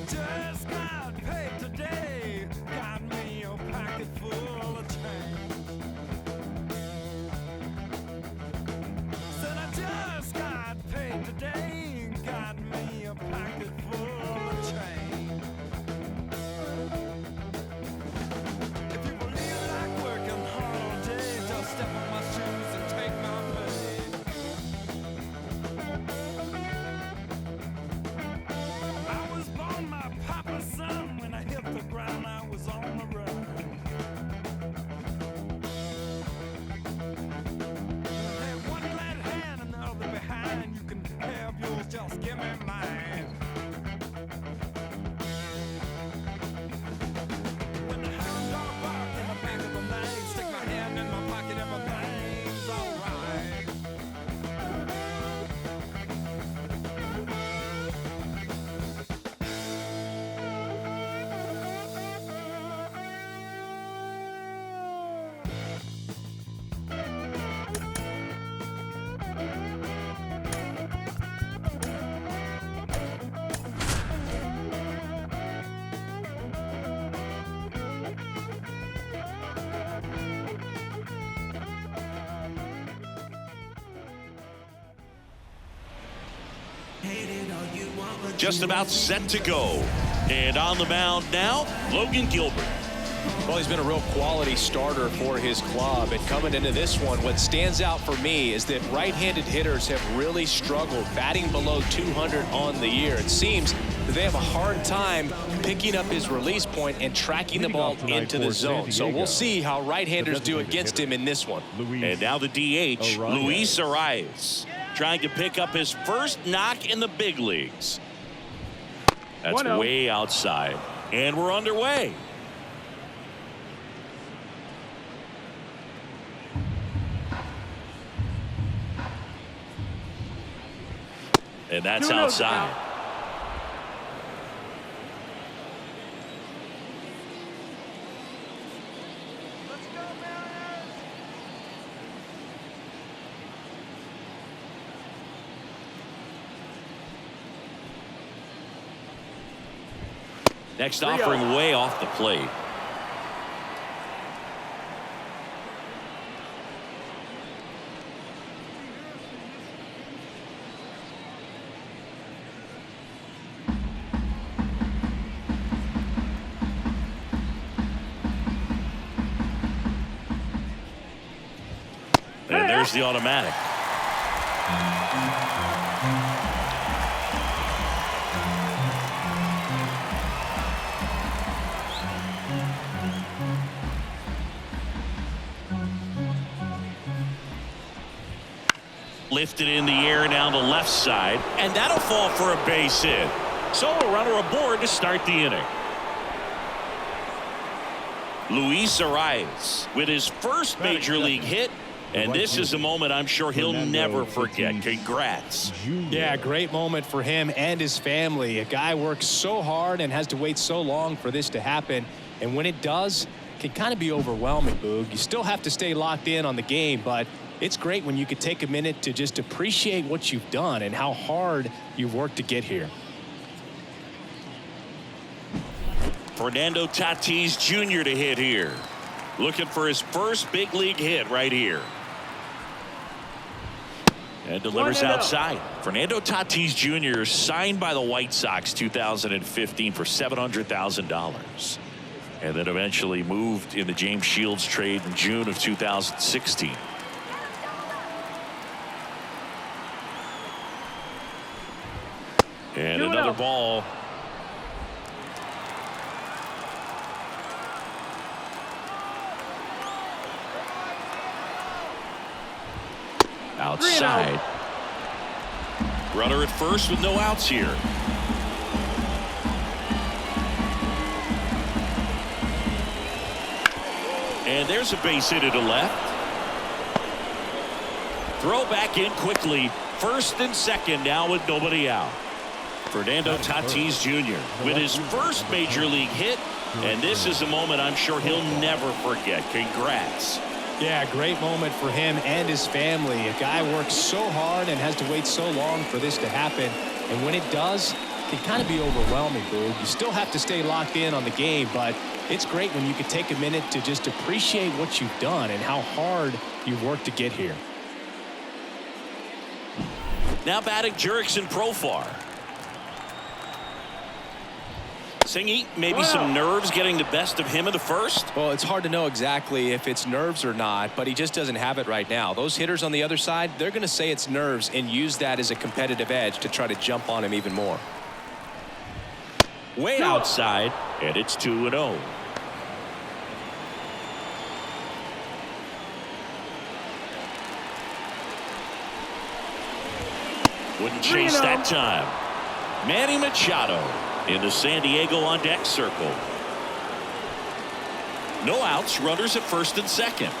Just got paid today, got me a pocket full of change. Said I just got paid today, got me a pocket full of change. If you believe like working hard all day, just step on my shoes and take my pay. I was born my papa's son. When I hit the ground, I was on the run. Have one glad hand and the other behind. You can have yours, just give me mine. When the hound dog bark in the back of the night, stick my hand in my pocket, everything's alright. Just about set to go. And on the mound now, Logan Gilbert. Well, he's been a real quality starter for his club. And coming into this one, what stands out for me is that right-handed hitters have really struggled batting below 200 on the year. It seems that they have a hard time picking up his release point and tracking the ball into the zone. So we'll see how right-handers do against him in this one. And now the DH, Luis Arias, trying to pick up his first knock in the big leagues. That's way outside. And we're underway. And that's outside. Next offering way off the plate. And there's the automatic. Lifted in the air down the left side, and that'll fall for a base hit. So a runner aboard to start the inning. Luis Arias with his first major league hit, and this is a moment I'm sure he'll never forget. Congrats. Yeah, great moment for him and his family. A guy works so hard and has to wait so long for this to happen, and when it does, it can kind of be overwhelming, Boog. You still have to stay locked in on the game, but it's great when you could take a minute to just appreciate what you've done and how hard you've worked to get here. Fernando Tatis Jr. to hit here. Looking for his first big league hit right here. And delivers outside. Fernando Tatis Jr. signed by the White Sox 2015 for $700,000. And then eventually moved in the James Shields trade in June of 2016. And another ball. Outside. Runner at first with no outs here. And there's a base hit to left. Throw back in quickly. First and second now with nobody out. Fernando Tatis Jr. with his first major league hit. And this is a moment I'm sure he'll never forget. Congrats. Yeah, great moment for him and his family. A guy works so hard and has to wait so long for this to happen. And when it does, it can kind of be overwhelming, Boog. You still have to stay locked in on the game, but it's great when you can take a minute to just appreciate what you've done and how hard you've worked to get here. Now batting Jurickson Profar. Singy, maybe some nerves getting the best of him in the first. Well, it's hard to know exactly if it's nerves or not, but he just doesn't have it right now. Those hitters on the other side, they're going to say it's nerves and use that as a competitive edge to try to jump on him even more. Way outside, and it's 2-0. Wouldn't chase that time. Manny Machado in the San Diego on deck circle. No outs, runners at first and second.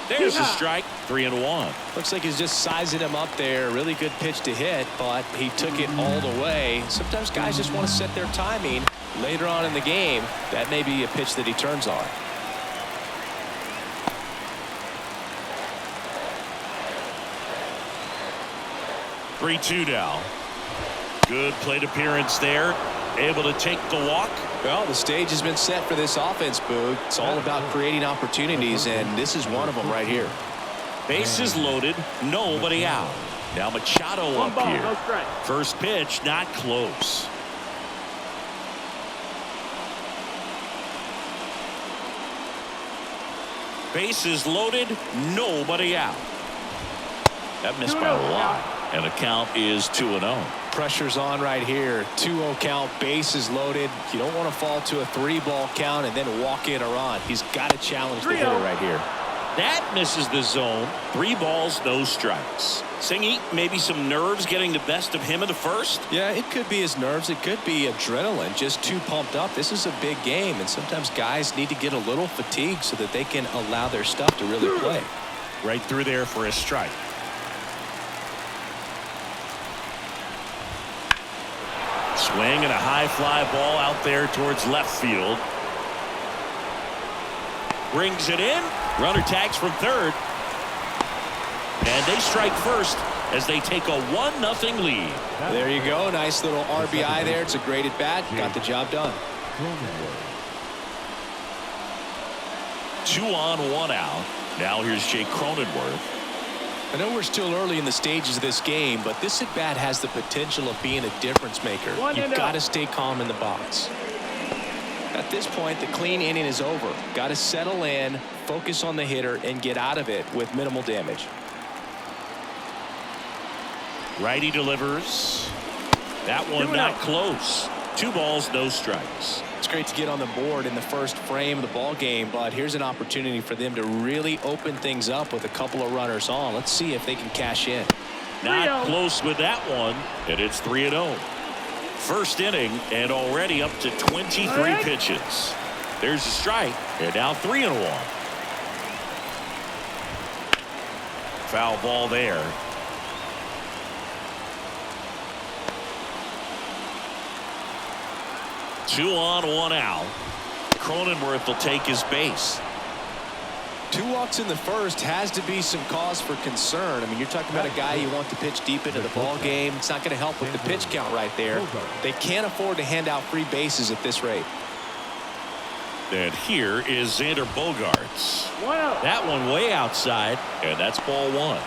There's a strike. 3-1. Looks like he's just sizing him up there. Really good pitch to hit, but he took it all the way. Sometimes guys just want to set their timing later on in the game. That may be a pitch that he turns on. Three-2 now. Good plate appearance there. Able to take the walk. Well, the stage has been set for this offense, Boog. It's all about creating opportunities, and this is one of them right here. Bases loaded, nobody out. Now Machado up here. First pitch, not close. Bases loaded, nobody out. That missed by a lot, and the count is 2-0. Pressure's on right here. 2-0 count, bases loaded. You don't want to fall to a 3-ball count and then walk in a run. He's got to challenge the hitter right here. That misses the zone. 3 balls, no strikes. Singy, maybe some nerves getting the best of him in the first? Yeah, it could be his nerves. It could be adrenaline, just too pumped up. This is a big game, and sometimes guys need to get a little fatigued so that they can allow their stuff to really play. Right through there for a strike. Swing and a high fly ball out there towards left field. Brings it in. Runner tags from third. And they strike first as they take a 1-0 lead. There you go. Nice little RBI there. It's a great at bat. Got the job done. 2 on, 1 out. Now here's Jake Cronenworth. I know we're still early in the stages of this game, but this at bat has the potential of being a difference maker. You've got to stay calm in the box. At this point, the clean inning is over. Got to settle in, focus on the hitter, and get out of it with minimal damage. Righty delivers. That one not close. 2 balls, no strikes. It's great to get on the board in the first frame of the ball game, but here's an opportunity for them to really open things up with a couple of runners on. Let's see if they can cash in. Not close with that one, and it's 3-0. First inning and already up to 23 pitches. There's a strike, and now 3-1. Foul ball there. Two on, 1 out. Cronenworth will take his base. 2 walks in the first has to be some cause for concern. I mean, you're talking about a guy you want to pitch deep into the ball game. It's not going to help with the pitch count right there. They can't afford to hand out free bases at this rate. And here is Xander Bogaerts. That one way outside, and that's ball 1.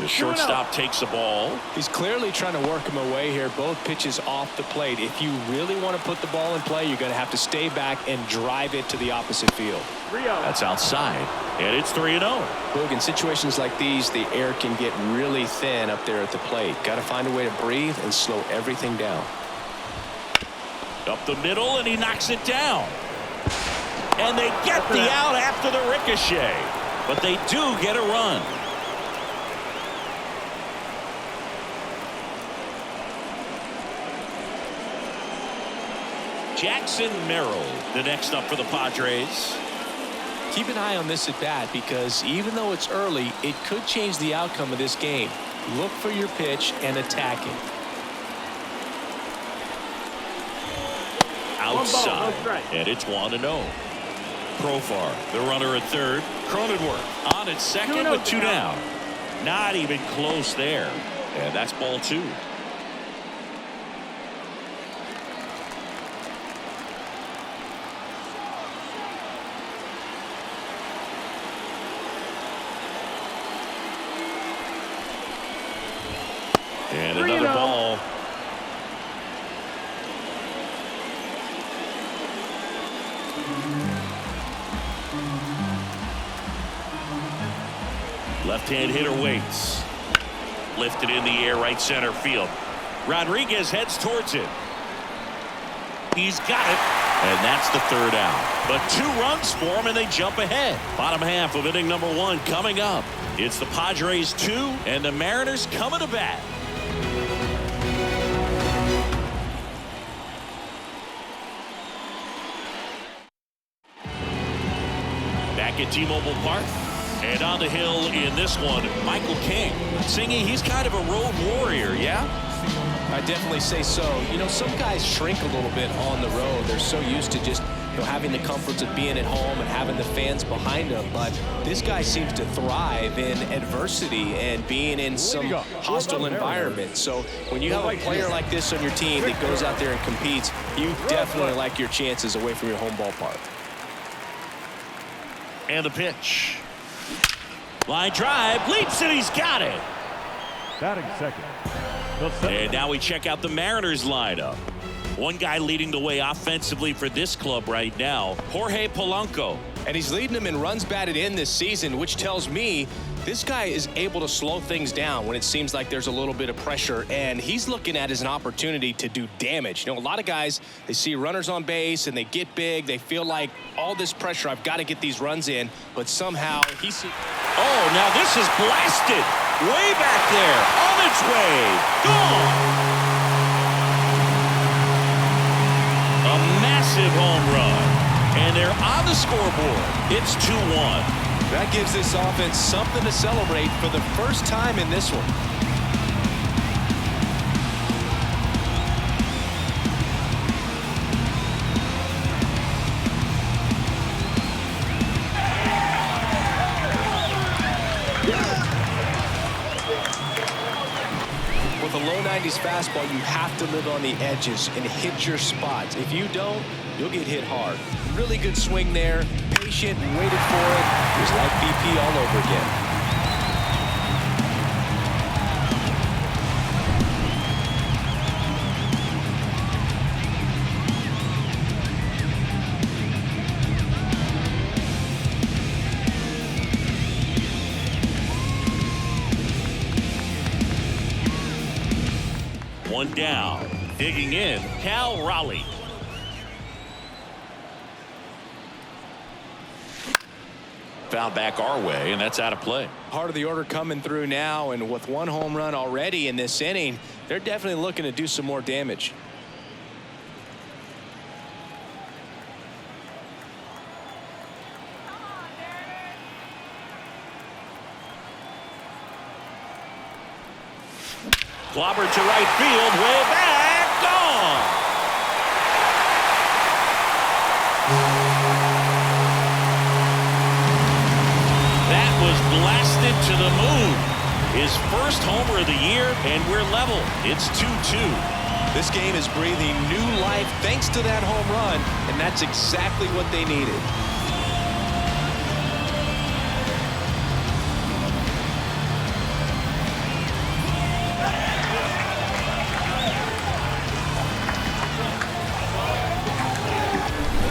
The shortstop takes the ball. He's clearly trying to work him away here. Both pitches off the plate. If you really want to put the ball in play, you're going to have to stay back and drive it to the opposite field. That's outside, and it's 3-0. Logan, in situations like these, the air can get really thin up there at the plate. Got to find a way to breathe and slow everything down. Up the middle, and he knocks it down. And they get the out after the ricochet, but they do get a run. Jackson Merrill, the next up for the Padres. Keep an eye on this at bat because even though it's early, it could change the outcome of this game. Look for your pitch and attack it. Outside, and it's 1-0. Profar, the runner at third. Cronenworth on at second with 2 down. Not even close there. And that's ball 2. And another ball. Left-hand hitter waits. Lifted in the air, right center field. Rodriguez heads towards it. He's got it. And that's the 3rd out. But 2 runs for him, and they jump ahead. Bottom half of inning number 1 coming up. It's the Padres 2, and the Mariners coming to bat. Back at T-Mobile Park. And on the hill in this one, Michael King. Singing, he's kind of a road warrior, yeah? I definitely say so. You know, some guys shrink a little bit on the road. They're so used to just, having the comforts of being at home and having the fans behind them. But this guy seems to thrive in adversity and being in some hostile environment. So when you have a player like this on your team that goes out there and competes, you definitely like your chances away from your home ballpark. And the pitch. Line drive, leaps it, he's got it. Batting second. And now we check out the Mariners lineup. One guy leading the way offensively for this club right now, Jorge Polanco. And he's leading them in runs batted in this season, which tells me this guy is able to slow things down when it seems like there's a little bit of pressure, and he's looking at it as an opportunity to do damage. You know, a lot of guys, they see runners on base and they get big. They feel like all this pressure, I've got to get these runs in, but somehow he sees. Oh, now this is blasted. Way back there, on its way, gone. A massive home run, and they're on the scoreboard. It's 2-1. That gives this offense something to celebrate for the first time in this one. With a low 90s fastball, you have to live on the edges and hit your spots. If you don't, you'll get hit hard. Really good swing there. Patient and waited for it. It was like BP all over again. One down. Digging in, Cal Raleigh. Foul back our way, and that's out of play. Part of the order coming through now, and with 1 home run already in this inning, they're definitely looking to do some more damage. Clobbered to right field, way back, gone. That was blasted to the moon. His first homer of the year, and we're level. It's 2-2. This game is breathing new life thanks to that home run, and that's exactly what they needed.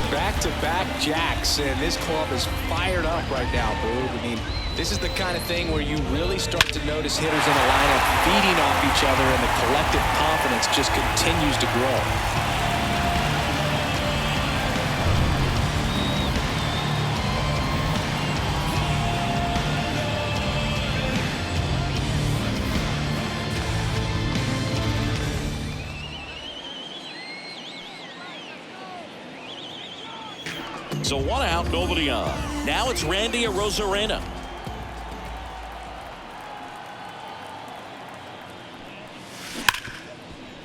Back-to-back jacks, and this club is fired up right now, Boog. I mean, this is the kind of thing where you really start to notice hitters in the lineup feeding off each other, and the collective confidence just continues to grow. So 1 out, nobody on. Now it's Randy Arozarena.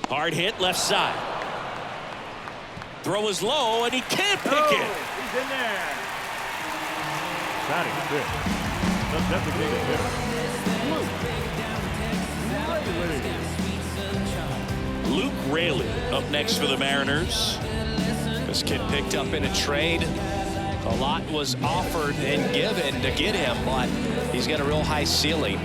Hard hit left side. Throw is low and he can't pick it. He's in there. Batting good. That's designated hitter. Luke Raley up next for the Mariners. This kid picked up in a trade. A lot was offered and given to get him, but he's got a real high ceiling.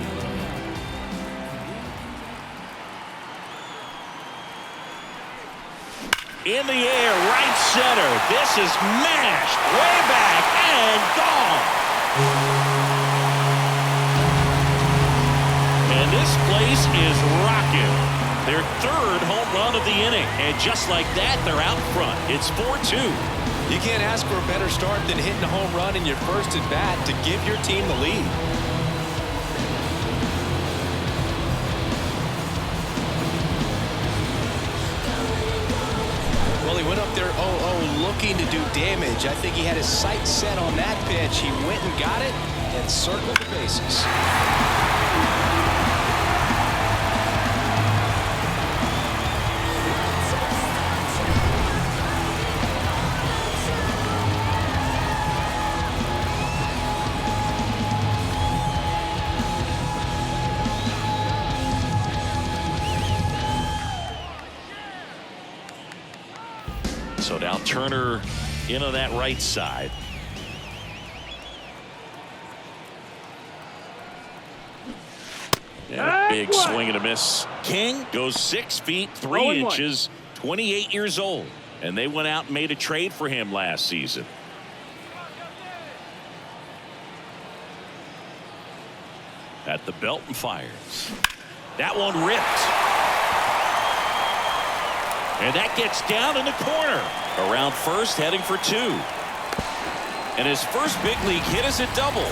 In the air, right center. This is mashed way back and gone. And this place is rocking. Their 3rd home run of the inning. And just like that, they're out front. It's 4-2. You can't ask for a better start than hitting a home run in your first at bat to give your team the lead. Well, he went up there 0-0 looking to do damage. I think he had his sights set on that pitch. He went and got it and circled the bases. So now Turner in on that right side. And a big swing and a miss. King goes 6 feet 3 inches, 28 years old. And they went out and made a trade for him last season. At the belt and fires. That one ripped. And that gets down in the corner. Around first, heading for 2. And his first big league hit is a double.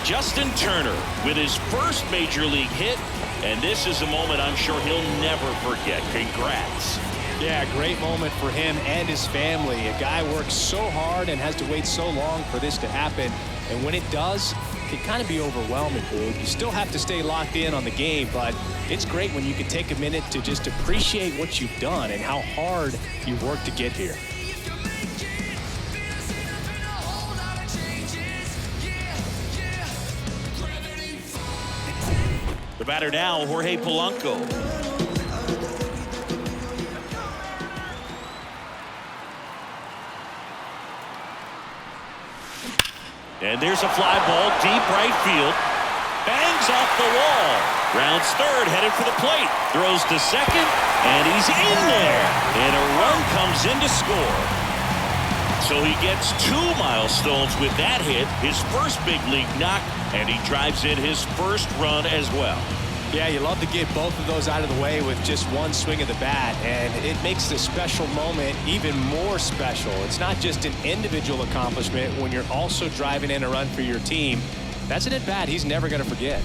Justin Turner with his first major league hit. And this is a moment I'm sure he'll never forget. Congrats. Yeah, great moment for him and his family. A guy works so hard and has to wait so long for this to happen. And when it does, it can kind of be overwhelming, dude. You still have to stay locked in on the game, but it's great when you can take a minute to just appreciate what you've done and how hard you've worked to get here. The batter now, Jorge Polanco. And there's a fly ball deep right field. Bangs off the wall. Rounds third, headed for the plate. Throws to second, and he's in there. And a run comes in to score. So he gets 2 milestones with that hit, his first big league knock, and he drives in his first run as well. Yeah, you love to get both of those out of the way with just one swing of the bat, and it makes the special moment even more special. It's not just an individual accomplishment when you're also driving in a run for your team. That's an at-bat he's never going to forget.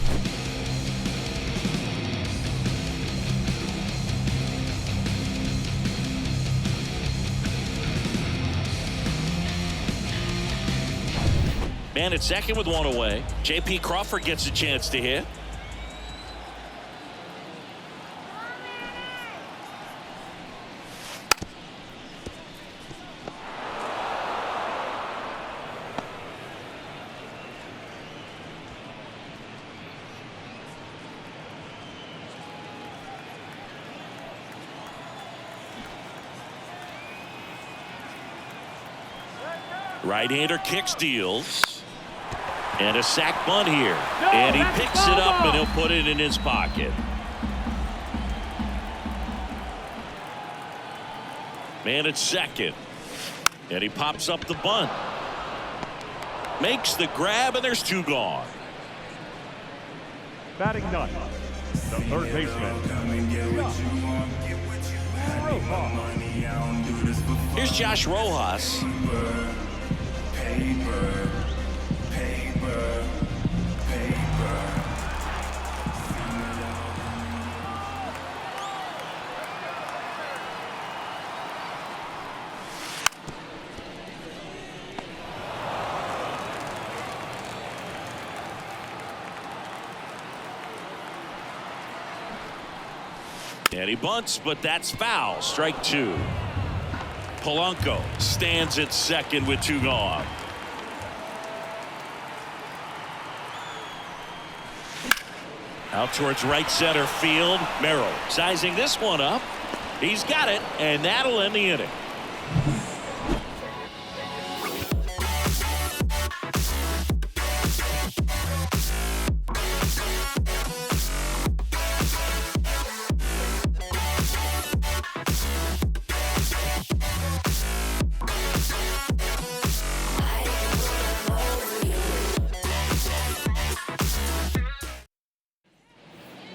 Man at second with 1 away. J.P. Crawford gets a chance to hit. Right-hander kick steals. And a sac bunt here. And he picks it up and he'll put it in his pocket. Man at second. And he pops up the bunt. Makes the grab and there's 2 gone. Batting ninth, the third baseman. Here's Josh Rojas. And he bunts, but that's foul. Strike two. Polanco stands at second with two gone. Out towards right center field. Merrill sizing this one up. He's got it, and that'll end the inning.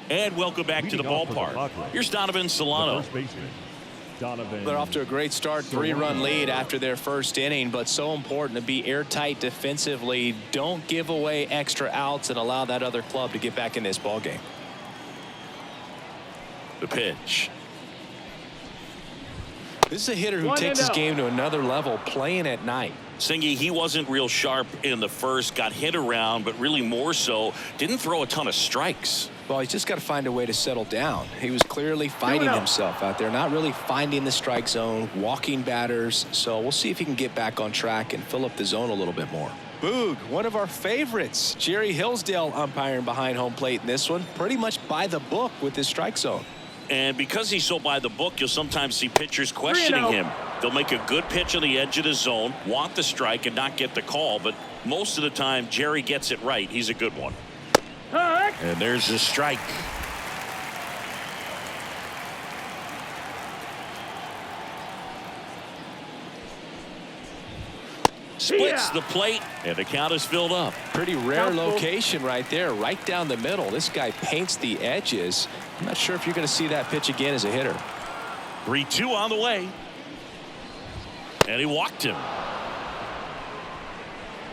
And welcome back to the ballpark. Here's Donovan Solano. They're off to a great start. 3-run lead after their first inning, but so important to be airtight defensively. Don't give away extra outs and allow that other club to get back in this ball game. The pitch. This is a hitter who takes his game to another level, playing at night. Singy, he wasn't real sharp in the first, got hit around, but really more so, didn't throw a ton of strikes. Well, he's just got to find a way to settle down. He was clearly fighting himself out there, not really finding the strike zone, walking batters. So we'll see if he can get back on track and fill up the zone a little bit more. Boog, one of our favorites. Jerry Hillsdale umpiring behind home plate in this one. Pretty much by the book with his strike zone. And because he's so by the book, you'll sometimes see pitchers questioning him. They'll make a good pitch on the edge of the zone, want the strike, and not get the call. But most of the time, Jerry gets it right. He's a good one. And there's the strike. Splits the plate, and the count is filled up. Pretty rare location right there, right down the middle. This guy paints the edges. I'm not sure if you're going to see that pitch again as a hitter. 3-2 on the way. And he walked him.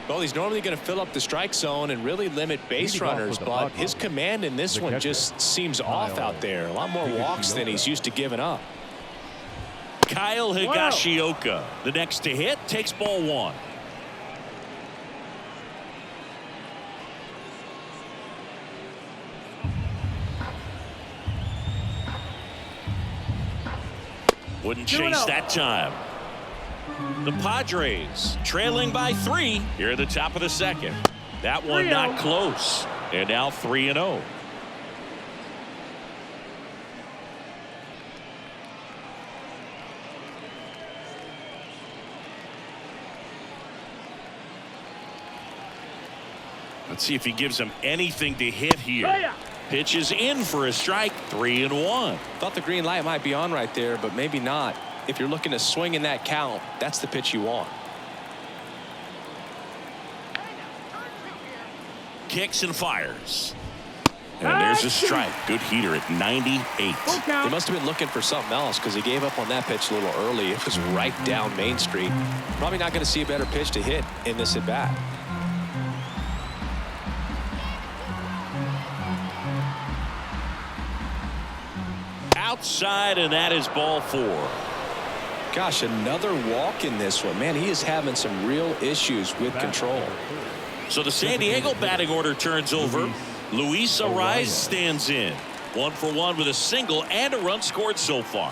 Well, he's normally going to fill up the strike zone and really limit base runners, but his command in this one just seems off out there. A lot more walks than he's used to giving up. Kyle Higashioka, the next to hit, takes ball one. Wouldn't chase that time. The Padres trailing by 3 here at the top of the second. That one not close. And now 3-0. Let's see if he gives him anything to hit here. Pitch is in for a strike. 3-1. Thought the green light might be on right there, but maybe not. If you're looking to swing in that count, that's the pitch you want. Kicks and fires. And there's a strike. Good heater at 98. They must have been looking for something else because he gave up on that pitch a little early. It was right down Main Street. Probably not going to see a better pitch to hit in this at bat. Outside, and that is ball 4. Gosh, another walk in this one. Man, he is having some real issues with control. So the San Diego batting order turns over. Luis Arraez stands in. 1 for 1 with a single and a run scored so far.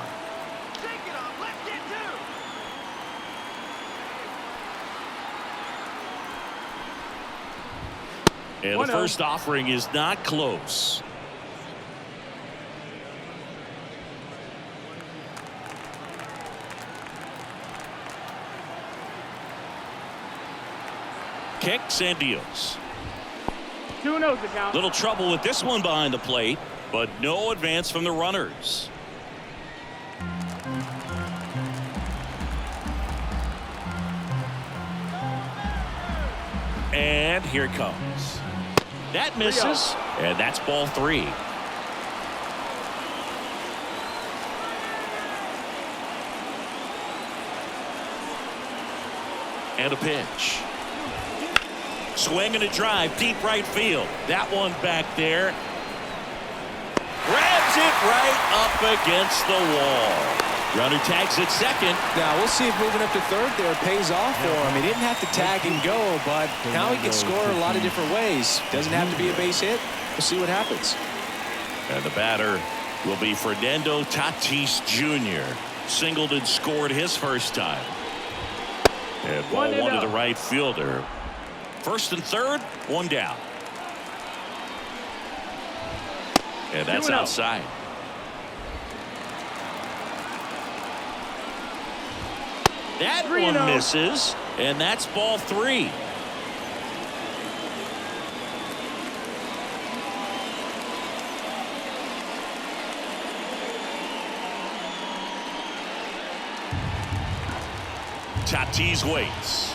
And the first offering is not close. Kicks and deals. 2-0 the count. Little trouble with this one behind the plate, but no advance from the runners. And here it comes. That misses, and that's ball 3. And a pitch. Swing and a drive, deep right field. That one back there. Grabs it right up against the wall. Runner tags at second. Now we'll see if moving up to third there pays off for him. He didn't have to tag and go, but now he can score a lot of different ways. Doesn't have to be a base hit. We'll see what happens. And the batter will be Fernando Tatis Jr. Singled and scored his first time. And ball one to the right fielder. First and third, one down. And that's outside. That one misses, and that's ball 3. Tatis waits.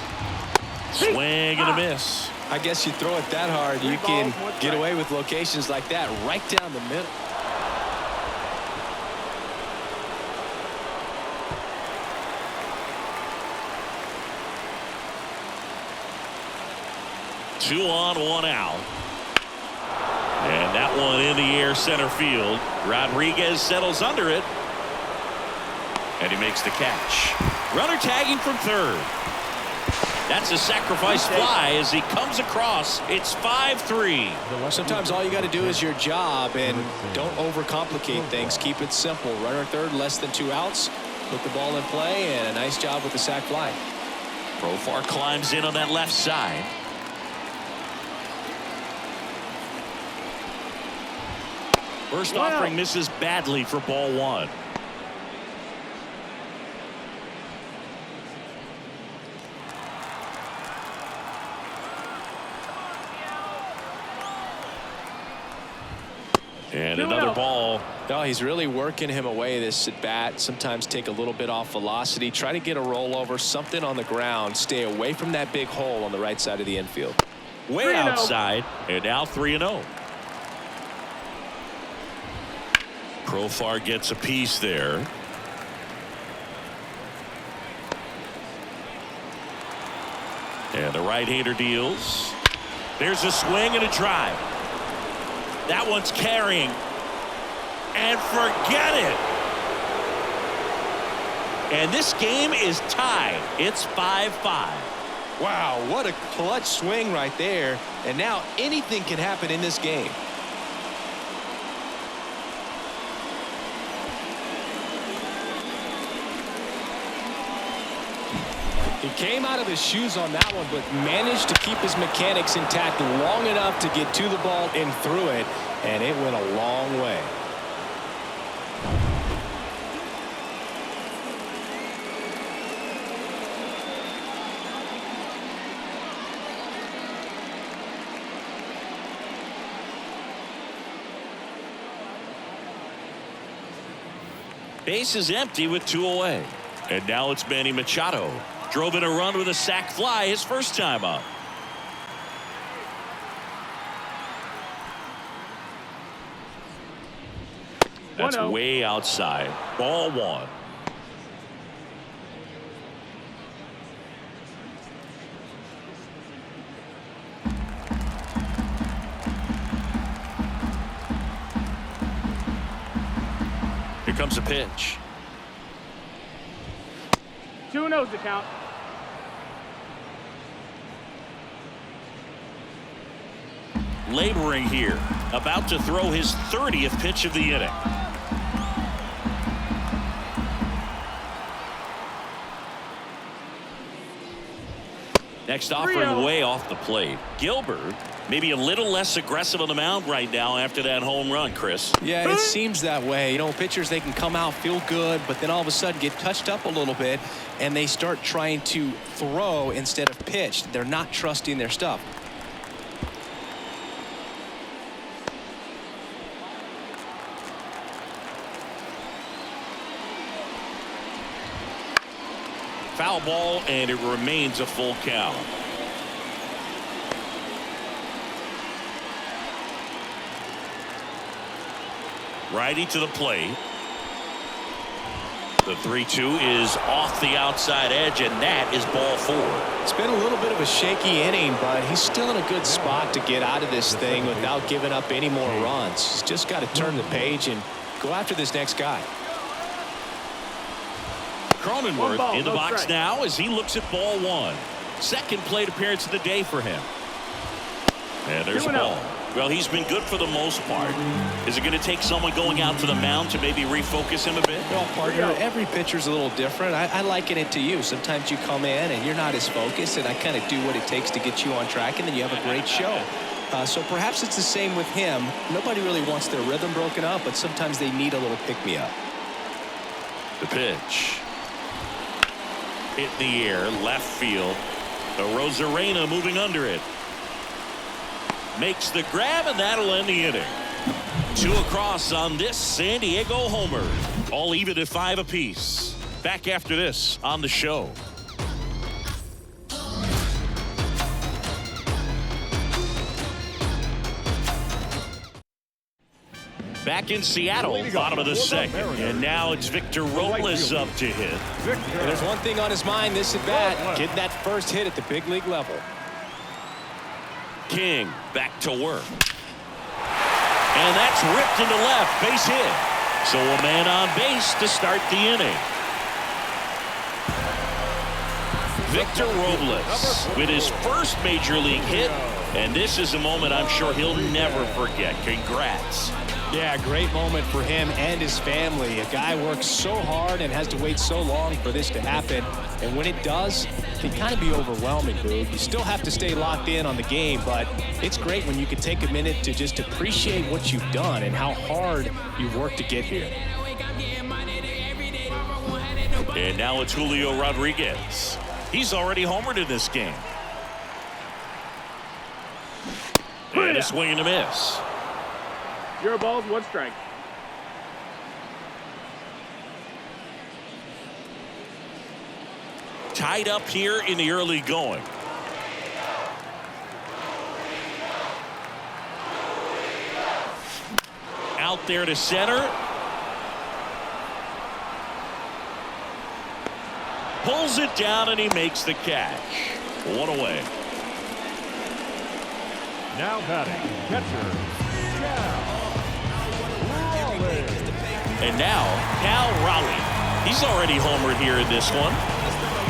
Swing and a miss. I guess you throw it that hard, you can get away with locations like that right down the middle. Two on, one out. And that one in the air center field. Rodriguez settles under it. And he makes the catch. Runner tagging from third. That's a sacrifice fly as he comes across. It's 5-3. Sometimes all you got to do is your job and don't overcomplicate things. Keep it simple. Runner third, less than 2 outs. Put the ball in play, and a nice job with the sac fly. Profar climbs in on that left side. First offering misses badly for ball 1. And another ball. No, he's really working him away this at bat. Sometimes take a little bit off velocity. Try to get a rollover, something on the ground. Stay away from that big hole on the right side of the infield. Way outside. And now 3-0. Profar gets a piece there. And the right-hander deals. There's a swing and a drive. That one's carrying. And forget it. And this game is tied. It's 5-5. Wow, what a clutch swing right there. And now anything can happen in this game. He came out of his shoes on that one, but managed to keep his mechanics intact long enough to get to the ball and through it, and it went a long way. Base is empty with 2 away. And now it's Manny Machado. Drove in a run with a sac fly his first time up. That's way outside. Ball 1. Here comes a pitch. 2-0's the count. Laboring here, about to throw his 30th pitch of the inning. Next offering way off the plate. Gilbert maybe a little less aggressive on the mound right now after that home run, Chris. Yeah, it seems that way. You know, pitchers, they can come out, feel good, but then all of a sudden get touched up a little bit and they start trying to throw instead of pitch. They're not trusting their stuff. Foul ball, and it remains a full count. Righty to the plate. The 3-2 is off the outside edge, and that is ball 4. It's been a little bit of a shaky inning, but he's still in a good spot to get out of this thing without giving up any more runs. He's just got to turn the page and go after this next guy. Cronenworth in the box now as he looks at ball 1. Second plate appearance of the day for him. And there's a ball. Well, he's been good for the most part. Is it going to take someone going out to the mound to maybe refocus him a bit? Well, partner, every pitcher's a little different. I liken it to you. Sometimes you come in and you're not as focused, and I kind of do what it takes to get you on track, and then you have a great show. So perhaps it's the same with him. Nobody really wants their rhythm broken up, but sometimes they need a little pick-me-up. The pitch. Hit in the air, left field. Rosarena moving under it. Makes the grab, and that'll end the inning. 2 across on this San Diego homer. All even at 5 apiece. Back after this on the show. Back in Seattle, bottom of the second. And now it's Victor Robles up to hit. And there's one thing on his mind this at bat, getting that first hit at the big league level. King back to work. And that's ripped into left, base hit. So a man on base to start the inning. Victor Robles with his first major league hit, and this is a moment I'm sure he'll never forget. Congrats. Yeah, great moment for him and his family. A guy works so hard and has to wait so long for this to happen. And when it does, it can kind of be overwhelming, dude. You still have to stay locked in on the game, but it's great when you can take a minute to just appreciate what you've done and how hard you've worked to get here. And now it's Julio Rodriguez. He's already homered in this game. And a swing and a miss. 0 balls, 1 strike. Tied up here in the early going. Out there to center. Pulls it down and he makes the catch. 1 away. Now batting, catcher, And now, Cal Raleigh. He's already homered here in this one.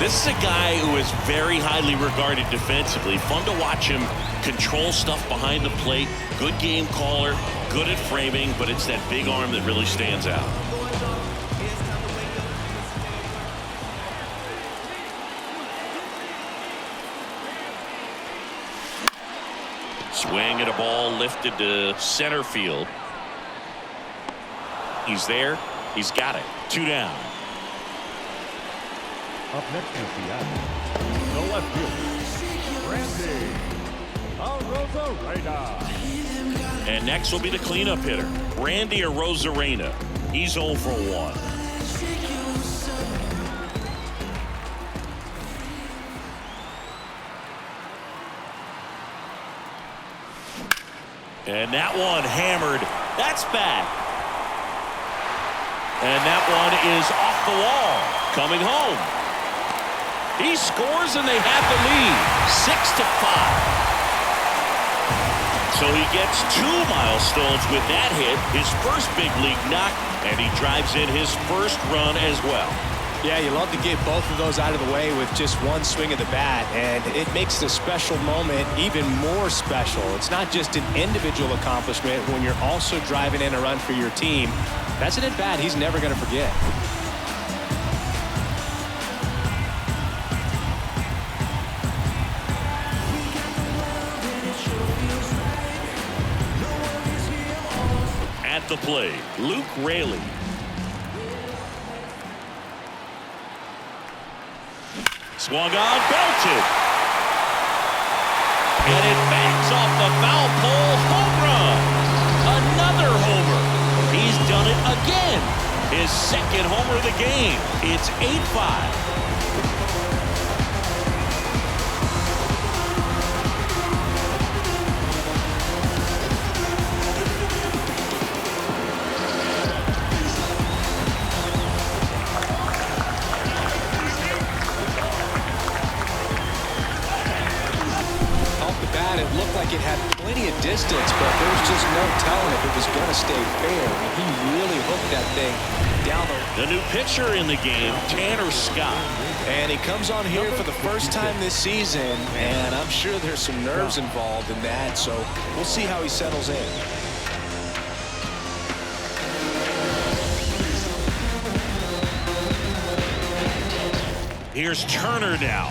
This is a guy who is very highly regarded defensively. Fun to watch him control stuff behind the plate. Good game caller, good at framing, but it's that big arm that really stands out. Swing at a ball lifted to center field. He's there. He's got it. 2 down. Up next is Seattle. The left fielder, Randy Rosarena. And next will be the cleanup hitter, Randy Rosarena. He's 0 for 1. And that one hammered. That's back. And that one is off the wall. Coming home. He scores and they have the lead. 6-5. So he gets 2 milestones with that hit. His first big league knock. And he drives in his first run as well. Yeah, you love to get both of those out of the way with just one swing of the bat, and it makes the special moment even more special. It's not just an individual accomplishment when you're also driving in a run for your team. That's an at-bat he's never going to forget. At the plate, Luke Raley. Swung on, belted. And it bangs off the foul pole. Home run. Another homer. He's done it again. His second homer of the game. It's 8-5. It looked like it had plenty of distance, but there was just no telling if it was going to stay fair. He really hooked that thing down the new pitcher in the game, Tanner Scott. And he comes on here for the first time this season, and I'm sure there's some nerves involved in that, so we'll see how he settles in. Here's Turner now.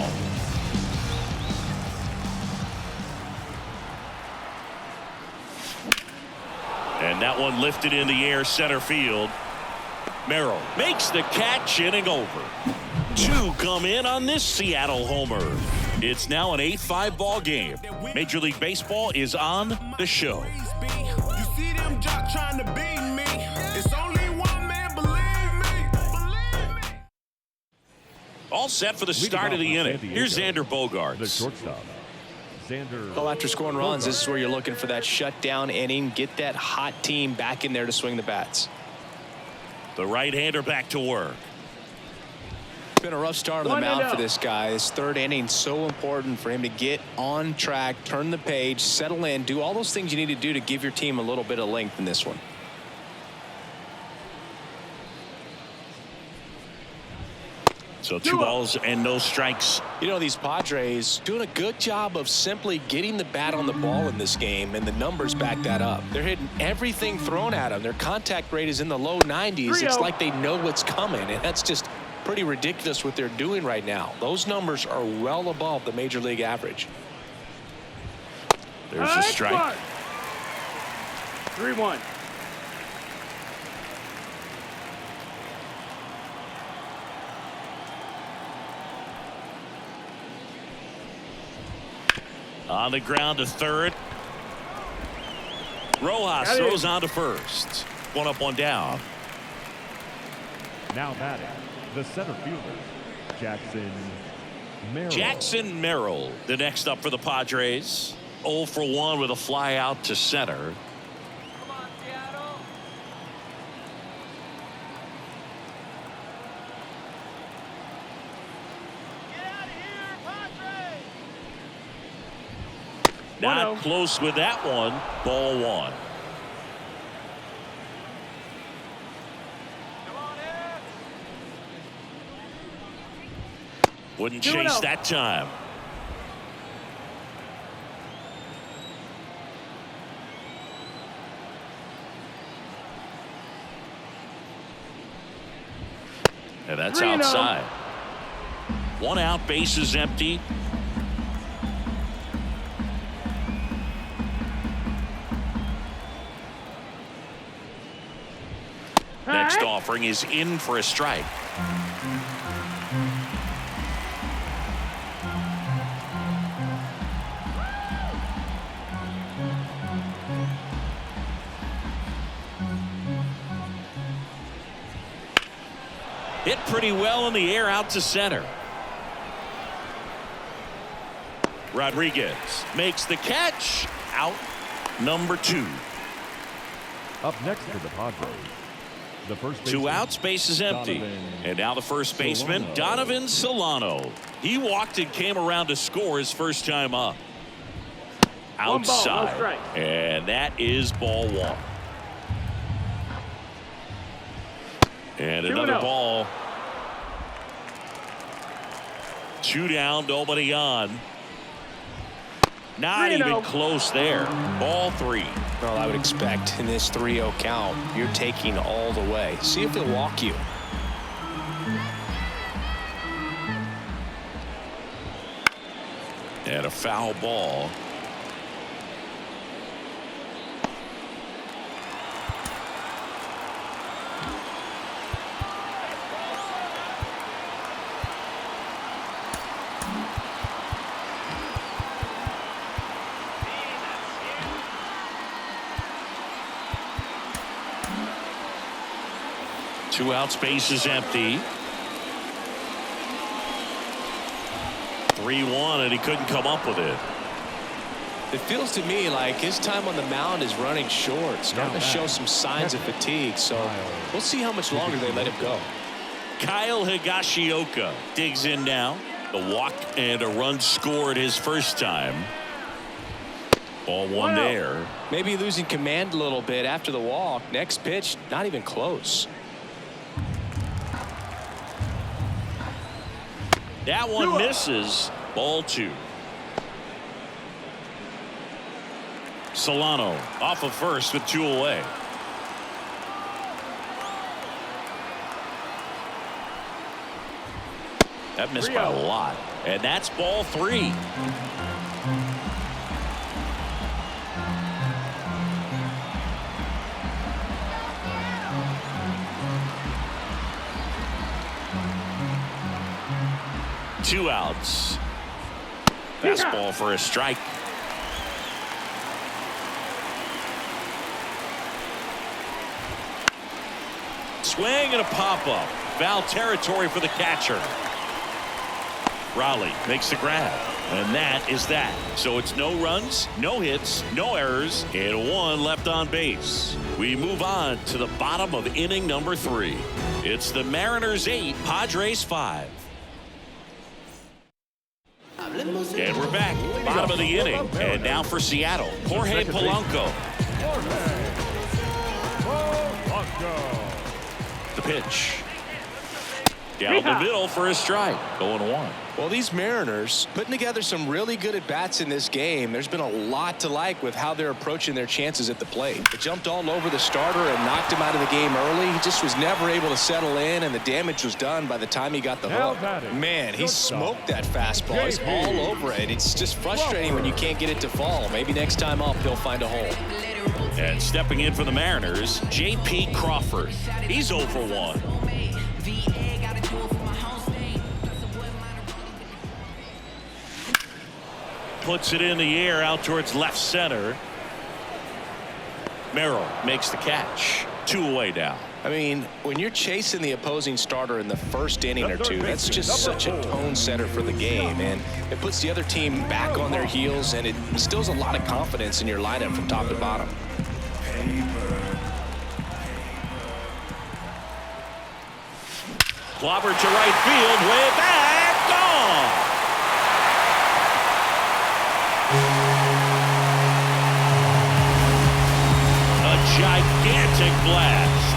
And that one lifted in the air center field. Merrill makes the catch, inning over. 2 come in on this Seattle homer. It's now an 8-5 ball game. Major League Baseball is on the show. You see them just trying to beat me. It's only one man, believe me. All set for the start of the inning. Here's Xander Bogaerts. The shortstop, Xander. Well, after scoring runs, this is where you're looking for that shutdown inning. Get that hot team back in there to swing the bats. The right-hander back to work. It's been a rough start on the mound for this guy. This third inning, so important for him to get on track, turn the page, settle in, do all those things you need to do to give your team a little bit of length in this one. So 2 balls and no strikes. You know, these Padres doing a good job of simply getting the bat on the ball in this game, and the numbers back that up. They're hitting everything thrown at them. Their contact rate is in the low 90s. It's like they know what's coming, and that's just pretty ridiculous what they're doing right now. Those numbers are well above the major league average. There's a strike. 3-1. On the ground to third. Rojas throws on to first. 1 up, 1 down. Now batting, the center fielder, Jackson Merrill. Jackson Merrill, the next up for the Padres. 0 for 1 with a fly out to center. Come on, Seattle. Get out of here, Padres. Not close with that one. Ball 1. Come on in. Wouldn't chase that time. And that's outside. 1 out, bases empty. Next offering is in for a strike. Hit pretty well in the air out to center. Rodriguez makes the catch. Out number 2. Up next for the Padres, the first baseman, 2 outs, base is empty. And now the first baseman, Donovan Solano. He walked and came around to score his first time up. Outside. 1 ball, no strike. And that is ball 1. And another ball. 2 down, nobody on. Not even close there. Ball 3. Well, I would expect in this 3-0 count, you're taking all the way. See if they'll walk you. And a foul ball. Two outs, base is empty. 3-1, and he couldn't come up with it. It feels to me like his time on the mound is running short, starting to show some signs of fatigue. So we'll see how much longer they let him go. Kyle Higashioka digs in now. The walk and a run scored his first time. Ball 1 there. Maybe losing command a little bit after the walk. Next pitch, not even close. That one misses. Ball 2. Solano off of first with 2 away. That missed by a lot. And that's ball 3. Two outs. Fastball for a strike. Swing and a pop-up. Foul territory for the catcher. Raleigh makes the grab. And that is that. So it's no runs, no hits, no errors, and 1 left on base. We move on to the bottom of inning number 3. It's the Mariners 8, Padres 5. And we're back. Bottom of the inning. And now for Seattle, Jorge Polanco. The pitch. Down the middle for a strike. 0-1. Well, these Mariners putting together some really good at-bats in this game. There's been a lot to like with how they're approaching their chances at the plate. They jumped all over the starter and knocked him out of the game early. He just was never able to settle in, and the damage was done by the time he got the hook. Man, he smoked that fastball. He's all over it. It's just frustrating when you can't get it to fall. Maybe next time up, he'll find a hole. And stepping in for the Mariners, J.P. Crawford. He's 0 for 1. Puts it in the air out towards left center. Merrill makes the catch. 2 away now. I mean, when you're chasing the opposing starter in the first inning or 2, that's just such a tone setter for the game, and it puts the other team back on their heels, and it instills a lot of confidence in your lineup from top to bottom. Clobbered to right field, way back, gone. A gigantic blast.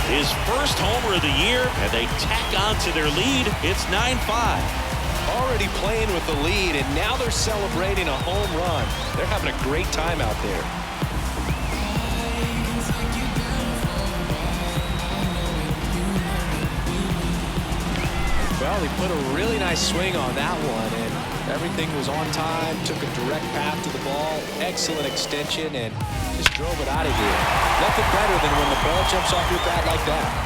His first homer of the year, and they tack on to their lead. It's 9-5. Already playing with the lead, and now they're celebrating a home run. They're having a great time out there. Well, he put a really nice swing on that one, and everything was on time, took a direct path to the ball, excellent extension, and just drove it out of here. Nothing better than when the ball jumps off your bat like that.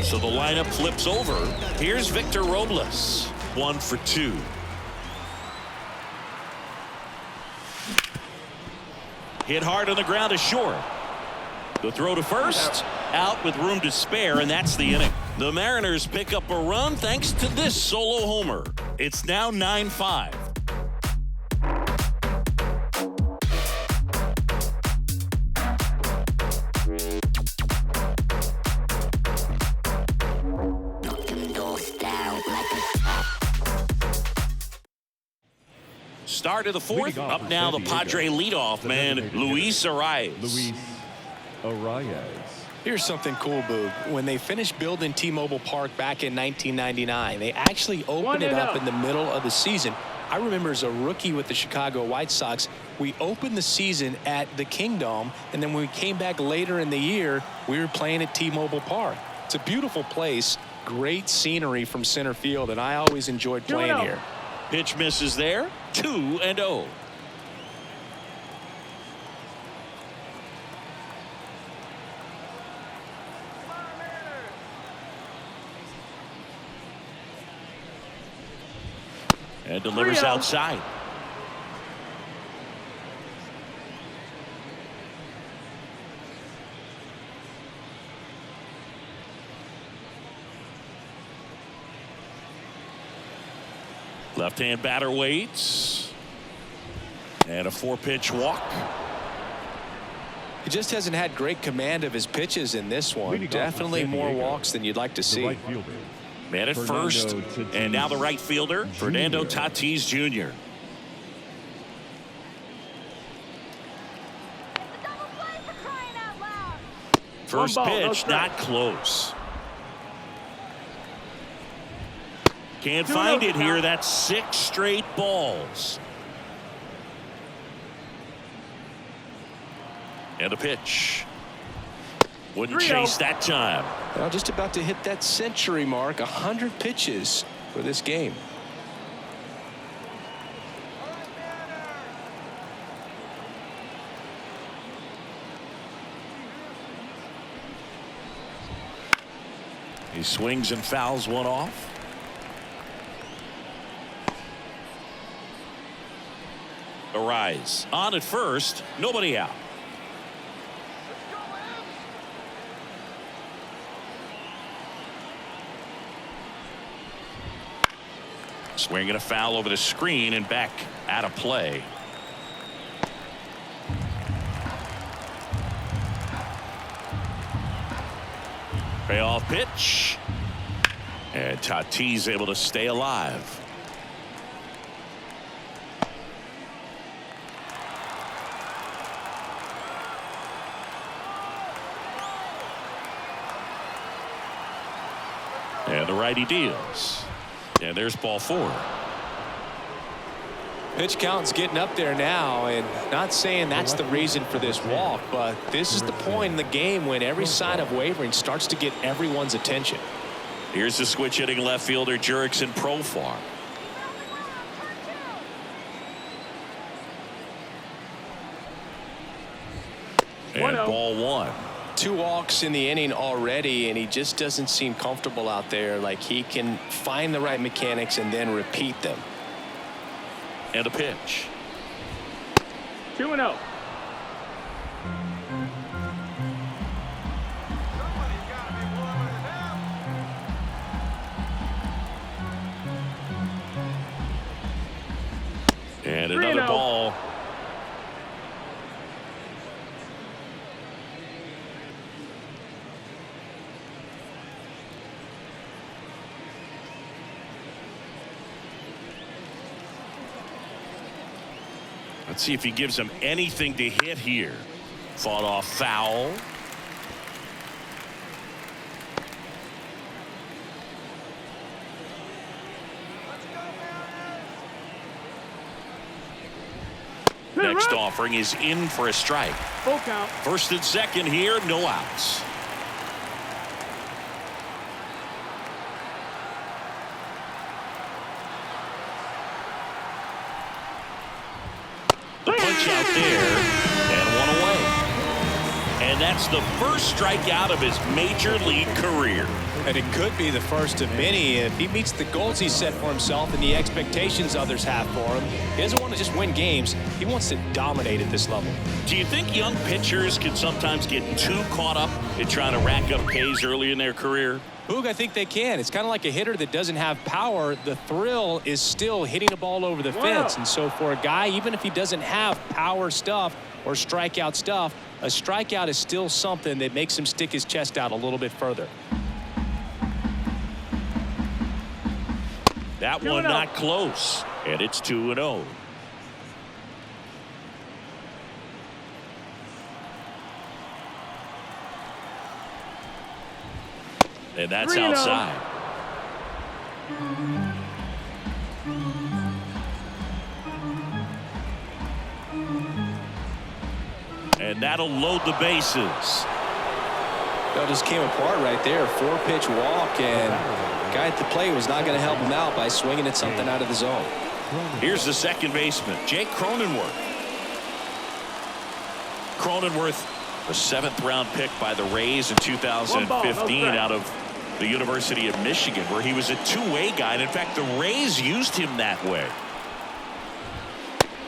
So the lineup flips over. Here's Victor Robles. 1 for 2. Hit hard on the ground to short. The throw to first. Out with room to spare, and that's the inning. The Mariners pick up a run thanks to this solo homer. It's now 9-5. Start of the 4th. Up now the Padre leadoff man, Luis Arraez. Here's something cool, Boog. When they finished building T-Mobile Park back in 1999, they actually opened it up in the middle of the season. I remember as a rookie with the Chicago White Sox, we opened the season at the Kingdome, and then when we came back later in the year, we were playing at T-Mobile Park. It's a beautiful place, great scenery from center field, and I always enjoyed playing here. Pitch misses there. 2-0. And delivers outside. Left-hand batter waits. And a 4-pitch walk. He just hasn't had great command of his pitches in this one. Definitely more walks than you'd like to see. Right fielder, Man at first, and now the right fielder, Fernando Tatis Jr. First pitch, not close. Can't find it here. That's 6 straight balls. And a pitch. Wouldn't chase that time. Well, just about to hit that century mark. 100 pitches for this game. He swings and fouls one off. Arise on at first, nobody out. Swinging a foul over the screen and back out of play. Payoff pitch. And Tatis able to stay alive. And the righty deals. And there's ball 4. Pitch count's getting up there now, and not saying that's the reason for this walk, but this is the point in the game when every sign of wavering starts to get everyone's attention. Here's the switch hitting left fielder Jurickson Profar. And ball 1. 2 walks in the inning already, and he just doesn't seem comfortable out there. Like he can find the right mechanics and then repeat them. And a pitch. 2-0. And another ball. Let's see if he gives him anything to hit here. Fought off foul. Next offering is in for a strike. Full count. First and second here, no outs. The punch out there, and 1 away. And that's the first strikeout of his major league career. And it could be the first of many if he meets the goals he set for himself and the expectations others have for him. He doesn't want to just win games. He wants to dominate at this level. Do you think young pitchers can sometimes get too caught up in trying to rack up Ks early in their career? Boog, I think they can. It's kind of like a hitter that doesn't have power. The thrill is still hitting a ball over the fence. And so for a guy, even if he doesn't have power stuff or strikeout stuff, a strikeout is still something that makes him stick his chest out a little bit further. That one not close, and it's 2-0. And that's outside. And that'll load the bases. That just came apart right there. 4-pitch walk, and the guy at the plate was not going to help him out by swinging at something out of the zone. Here's the second baseman, Jake Cronenworth. Cronenworth, a 7th-round pick by the Rays in 2015 out of the University of Michigan, where he was a two-way guy. And in fact, the Rays used him that way.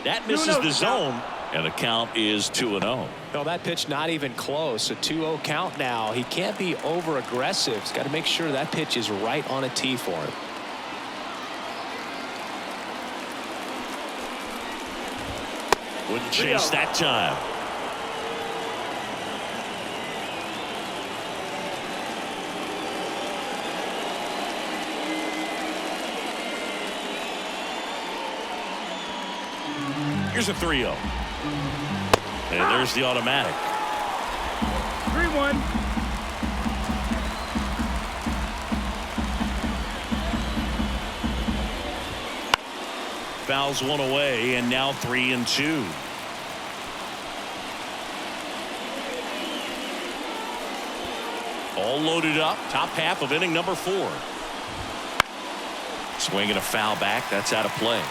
That misses the zone, and the count is 2-0. No, that pitch not even close. A 2-0 count now. He can't be over-aggressive. He's got to make sure that pitch is right on a tee for him. Wouldn't chase that time. Here's a 3-0. And there's the automatic. 3-1. Fouls one away, and now 3-2. All loaded up, top half of inning number 4. Swinging a foul back, that's out of play.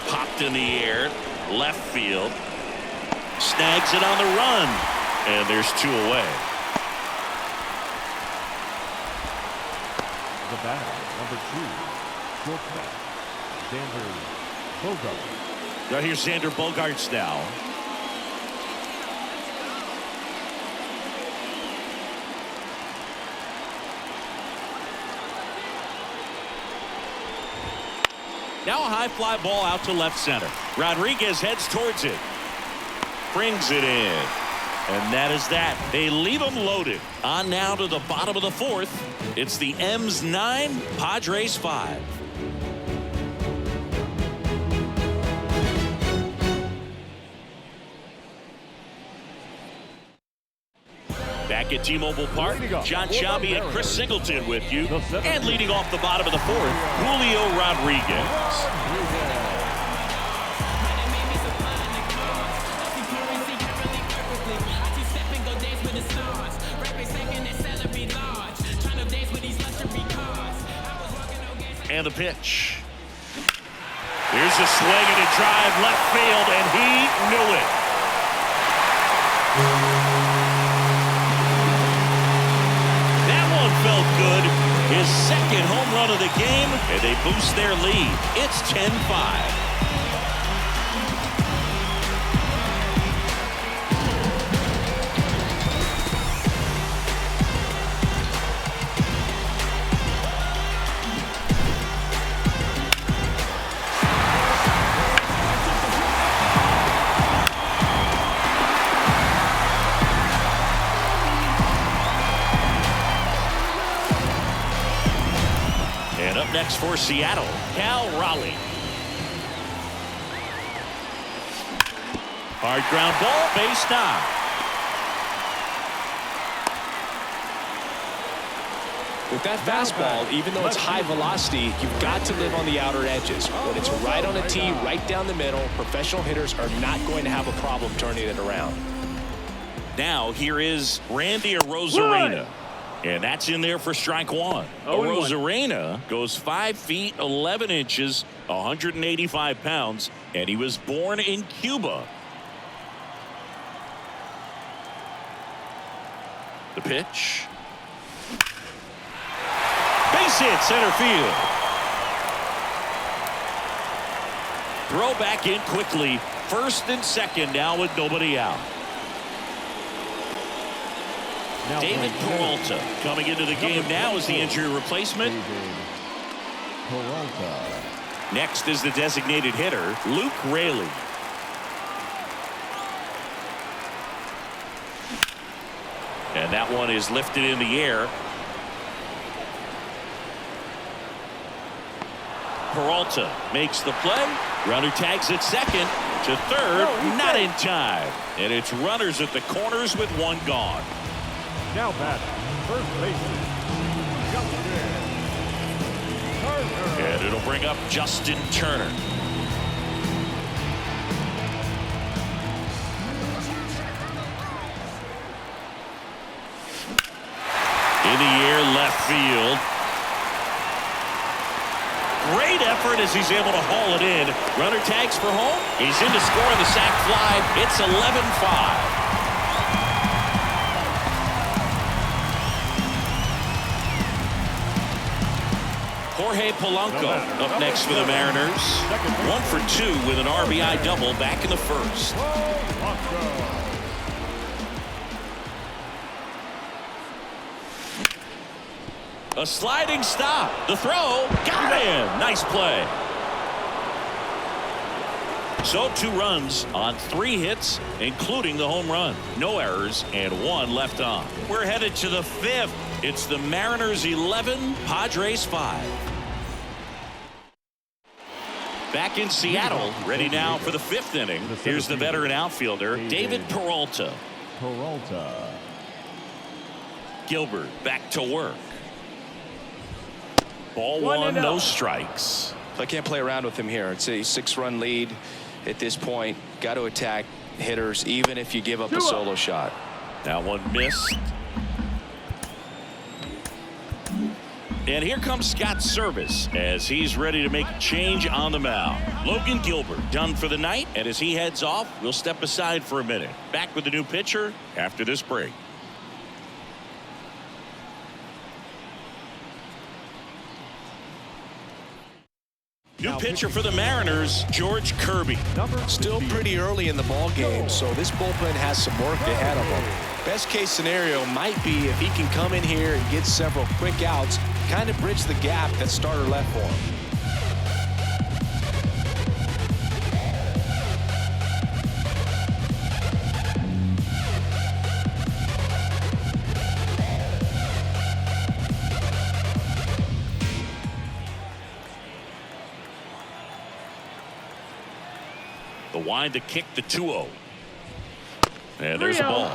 Popped in the air, left field. Snags it on the run, and there's 2 away. The batter, number 2, shortstop, Xander Bogart. Right here's Xander Bogaerts now. Now a high fly ball out to left center. Rodriguez heads towards it. Brings it in. And that is that. They leave them loaded. On now to the bottom of the 4th. It's the M's 9, Padres 5. Back at T-Mobile Park, John Sciambi and Chris Singleton with you. And leading off the bottom of the 4th, Julio Rodriguez. And the pitch. Here's a swing and a drive left field, and he knew it. That one felt good. His second home run of the game, and they boost their lead. It's 10-5. Next for Seattle, Cal Raleigh. Hard ground ball, base knock. With that fastball, even though it's high velocity, you've got to live on the outer edges. When it's right on a tee, right down the middle, professional hitters are not going to have a problem turning it around. Now here is Randy Arozarena. And that's in there for strike 1. Arozarena goes 5 feet 11 inches, 185 pounds, and he was born in Cuba. The pitch. Base hit, center field. Throw back in quickly. First and second now with nobody out. David Peralta coming into the game now as the injury replacement. Next is the designated hitter, Luke Raley. And that one is lifted in the air. Peralta makes the play. Runner tags at second to third, not in time. And it's runners at the corners with 1 gone. Now batting, first baseman, Justin Turner. And it'll bring up Justin Turner. In the air, left field. Great effort as he's able to haul it in. Runner tags for home. He's in to score the sac fly. It's 11-5. Jorge Polanco up next for the Mariners. 1 for 2 with an RBI double back in the 1st. A sliding stop. The throw. Got him. Nice play. So 2 runs on 3 hits, including the home run. No errors and 1 left on. We're headed to the 5th. It's the Mariners 11, Padres 5. Back in Seattle, ready now for the 5th inning. Here's the veteran outfielder, David Peralta. Gilbert back to work. Ball 1, no strikes. So I can't play around with him here. It's a 6-run lead at this point. Got to attack hitters, even if you give up a solo shot. That one missed. And here comes Scott Service as he's ready to make a change on the mound. Logan Gilbert done for the night, and as he heads off, we'll step aside for a minute. Back with the new pitcher after this break. New pitcher for the Mariners, George Kirby. Still pretty early in the ball game, so this bullpen has some work ahead of him. Best case scenario might be if he can come in here and get several quick outs, kind of bridge the gap that starter left for him. The wind to kick the 2-0. And there's a ball.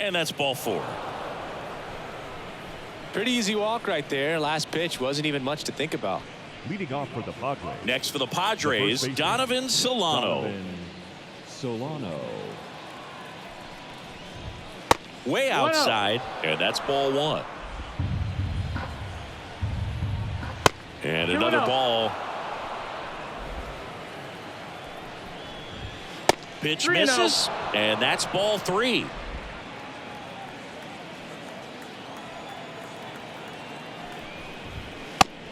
And that's ball 4. Pretty easy walk right there. Last pitch wasn't even much to think about. Leading off for the Padres. Next for the Padres, Donovan Solano. Way outside, and that's ball 1. And another ball. Pitch misses, and that's ball 3.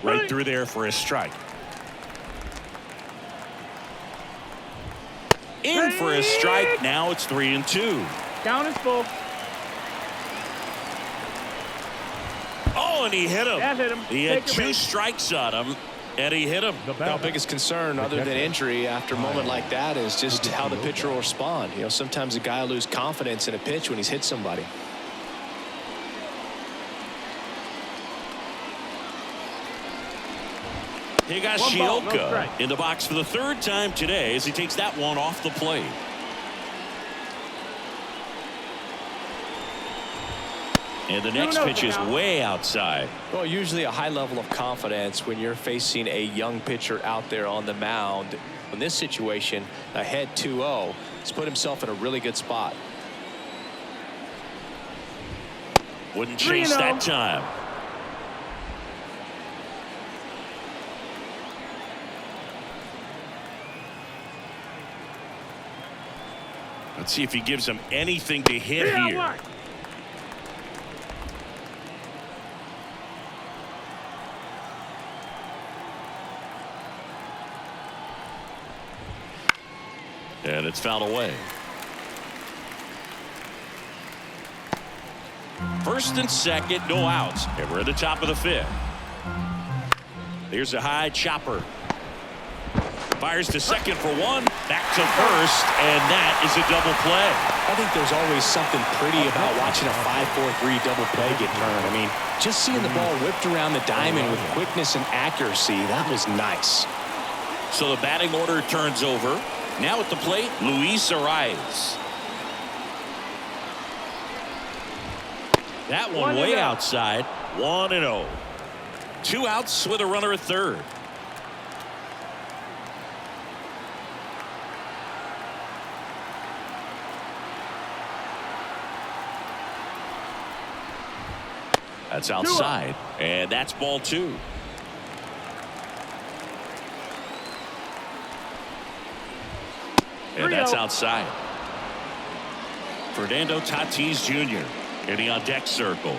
Right through there for a strike. In for a strike. Now it's 3-2. Count is full. Oh, and he hit him. That hit him. He had 2 strikes on him, and he hit him. Our biggest concern, other than injury after a moment like that, is just how the pitcher will respond. You know, sometimes a guy will lose confidence in a pitch when he's hit somebody. He got Shioka in the box for the 3rd time today as he takes that one off the plate. And the next pitch is way outside. Well, usually a high level of confidence when you're facing a young pitcher out there on the mound. In this situation, ahead 2-0, he's put himself in a really good spot. Wouldn't chase that time. Let's see if he gives him anything to hit here. And it's fouled away. 1st and 2nd, no outs. And we're at the top of the 5th. There's a high chopper. Fires to 2nd for 1. Back to 1st, and that is a double play. I think there's always something pretty about watching a 5-4-3 double play get turned. I mean, just seeing the ball whipped around the diamond with quickness and accuracy, that was nice. So the batting order turns over. Now at the plate, Luis Arias. That one way outside. 1-0. 2 outs with a runner at 3rd. That's outside, and that's ball 2. And that's outside. Fernando Tatis Jr. in the on deck circle.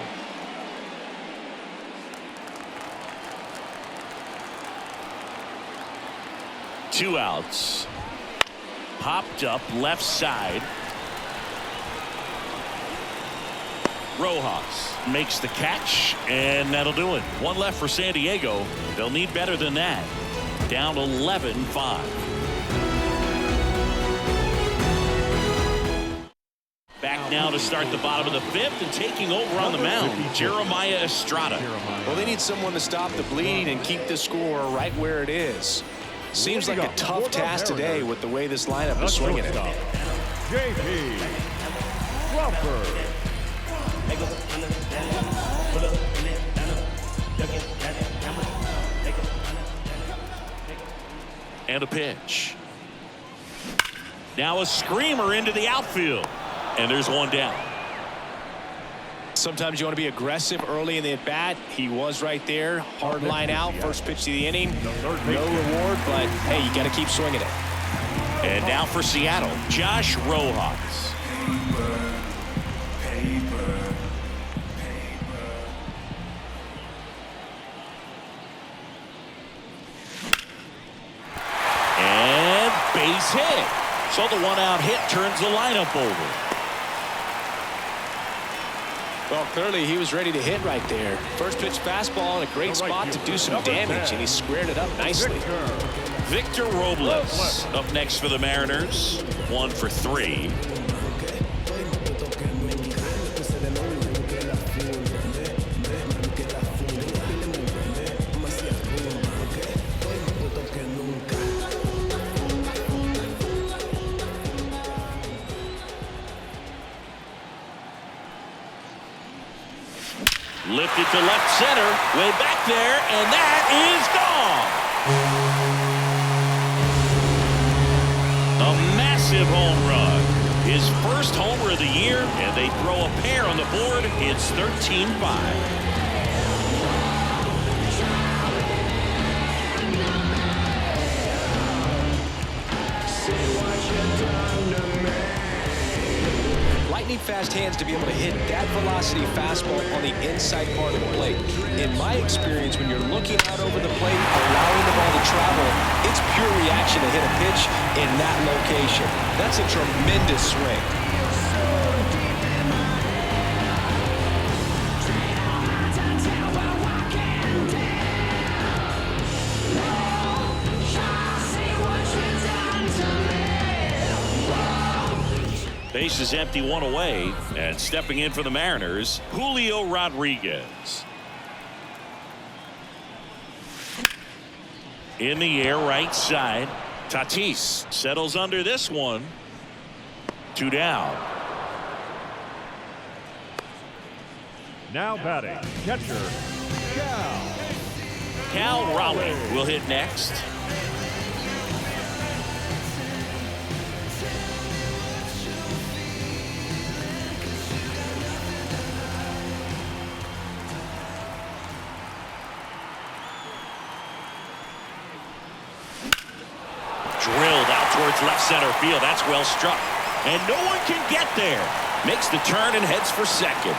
Two outs. Popped up left side. Rojas makes the catch, and that'll do it. One left for San Diego. They'll need better than that. Down 11-5. Back now to start the bottom of the fifth, and taking over on the mound, Jeremiah Estrada. Well, they need someone to stop the bleeding and keep the score right where it is. Seems like a tough task today with the way this lineup is swinging it. J.P. Crawford. And a pitch. Now a screamer into the outfield. And there's one down. Sometimes you want to be aggressive early in the at-bat. He was right there. Hard line out. First pitch of the inning. No reward, but, hey, you got to keep swinging it. And now for Seattle, Josh Rojas. And base hit. So the one-out hit turns the lineup over. Well, clearly he was ready to hit right there. First pitch fastball in a great spot to do some damage, and he squared it up nicely. Victor Robles up next for the Mariners. 1 for 3. Lifted to left center, way back there, and that is gone. A massive home run. His first homer of the year, and they throw a pair on the board. It's 13-5. Lightning fast hands to be able to hit that velocity fastball on the inside part of the plate. In my experience, when you're looking out over the plate, allowing the ball to travel, it's pure reaction to hit a pitch in that location. That's a tremendous swing. Base is empty, one away, and stepping in for the Mariners, Julio Rodriguez. In the air, right side. Tatis settles under this one. 2 down. Now batting, catcher, Cal Raleigh will hit next. Drilled out towards left center field. That's well struck. And no one can get there. Makes the turn and heads for second.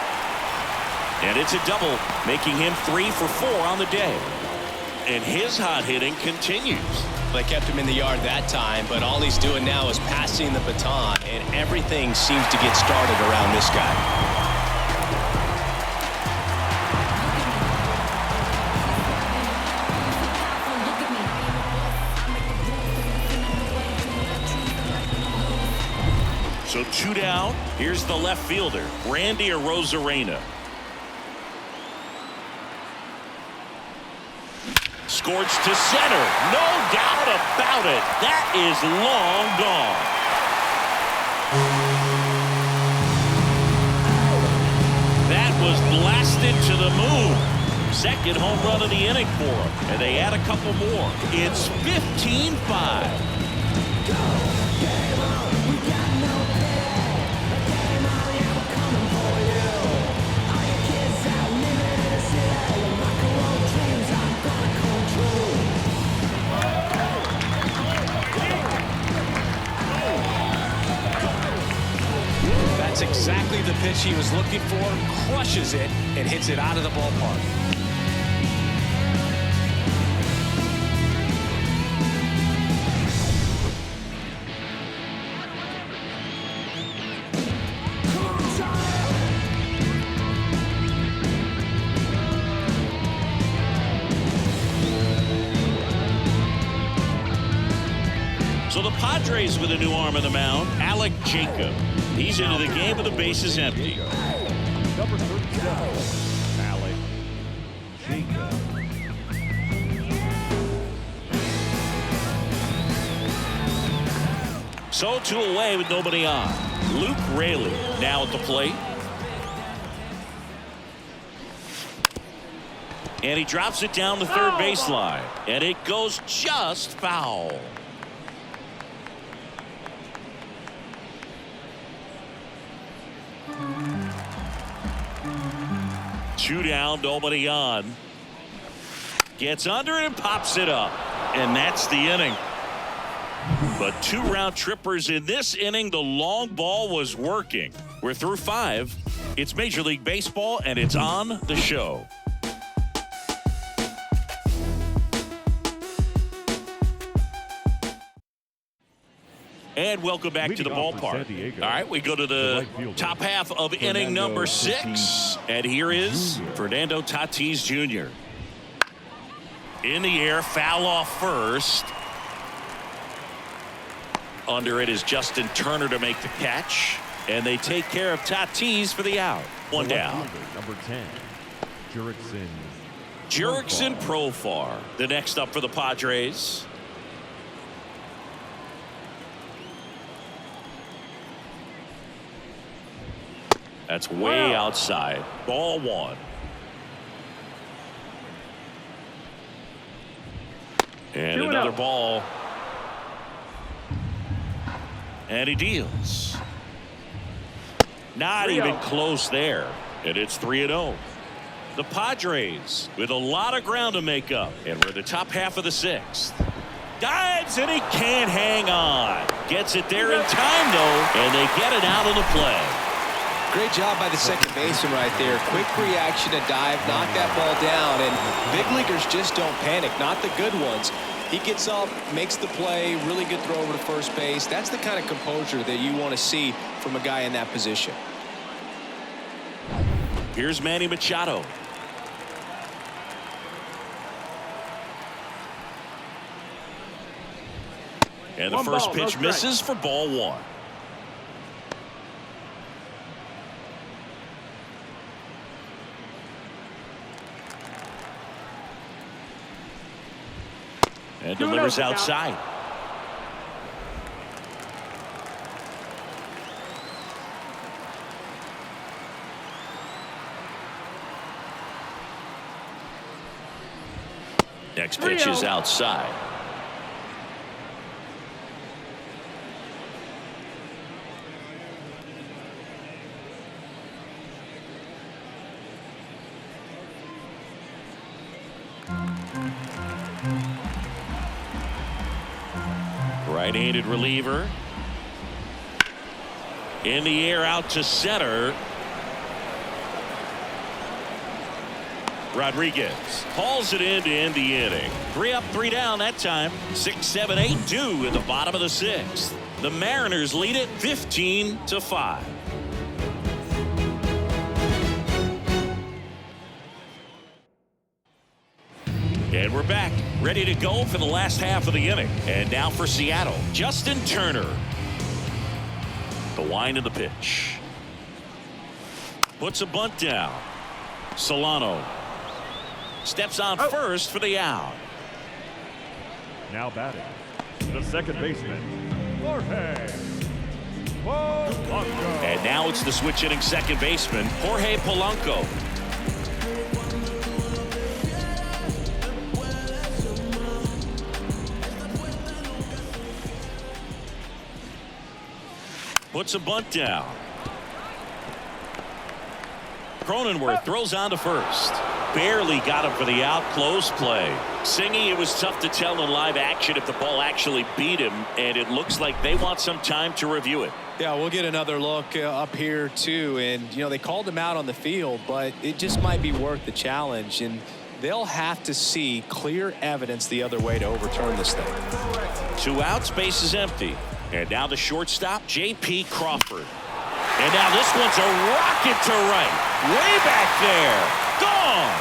And it's a double, making him 3 for 4 on the day. And his hot hitting continues. They kept him in the yard that time, but all he's doing now is passing the baton, and everything seems to get started around this guy. So 2 down. Here's the left fielder, Randy Arozarena. Scorched to center. No doubt about it. That is long gone. That was blasted to the moon. Second home run of the inning for him. And they add a couple more. It's 15-5. That's exactly the pitch he was looking for. Crushes it and hits it out of the ballpark. Padres with a new arm on the mound, Alec Jacob. He's into the game with the bases empty. Number 37, Alec Jacob. So 2 away with nobody on. Luke Raley now at the plate. And he drops it down the third baseline. And it goes just foul. 2 down, nobody on. Gets under it and pops it up. And that's the inning. But 2 round trippers in this inning. The long ball was working. We're through 5. It's Major League Baseball, and it's on the show. And welcome back to the ballpark. All right, we go to the top half of inning number 6. And here is Fernando Tatis Jr. In the air, foul off first. Under it is Justin Turner to make the catch. And they take care of Tatis for the out. 1 down. Number 10, Jurickson Profar. The next up for the Padres. That's way outside. Ball 1. And another ball. And he deals. Not even close there. And it's 3-0. The Padres with a lot of ground to make up. And we're the top half of the 6th. Dives and he can't hang on. Gets it there in time though. And they get it out of the play. Great job by the second baseman right there. Quick reaction to dive, knock that ball down, and big leaguers just don't panic, not the good ones. He gets up, makes the play, really good throw over to first base. That's the kind of composure that you want to see from a guy in that position. Here's Manny Machado. And the first pitch misses for ball 1. And delivers outside. Next pitch is outside. Right-handed reliever. In the air out to center. Rodriguez hauls it in to end the inning. 3 up, 3 down that time. 6, 7, 8, 2 in the bottom of the 6th. The Mariners lead it 15-5. And we're back, ready to go for the last half of the inning. And now for Seattle, Justin Turner. The wind of the pitch. Puts a bunt down. Solano steps on first for the out. Now batting, the second baseman, Jorge Polanco. And now it's the switch hitting second baseman, Jorge Polanco. Puts a bunt down. Cronenworth throws on to first. Barely got him for the out. Close play. Singy, it was tough to tell in live action if the ball actually beat him, and it looks like they want some time to review it. Yeah, we'll get another look up here too, and you know they called him out on the field, but it just might be worth the challenge, and they'll have to see clear evidence the other way to overturn this thing. 2 outs, base is empty. And now the shortstop, J.P. Crawford. And now this one's a rocket to right. Way back there. Gone.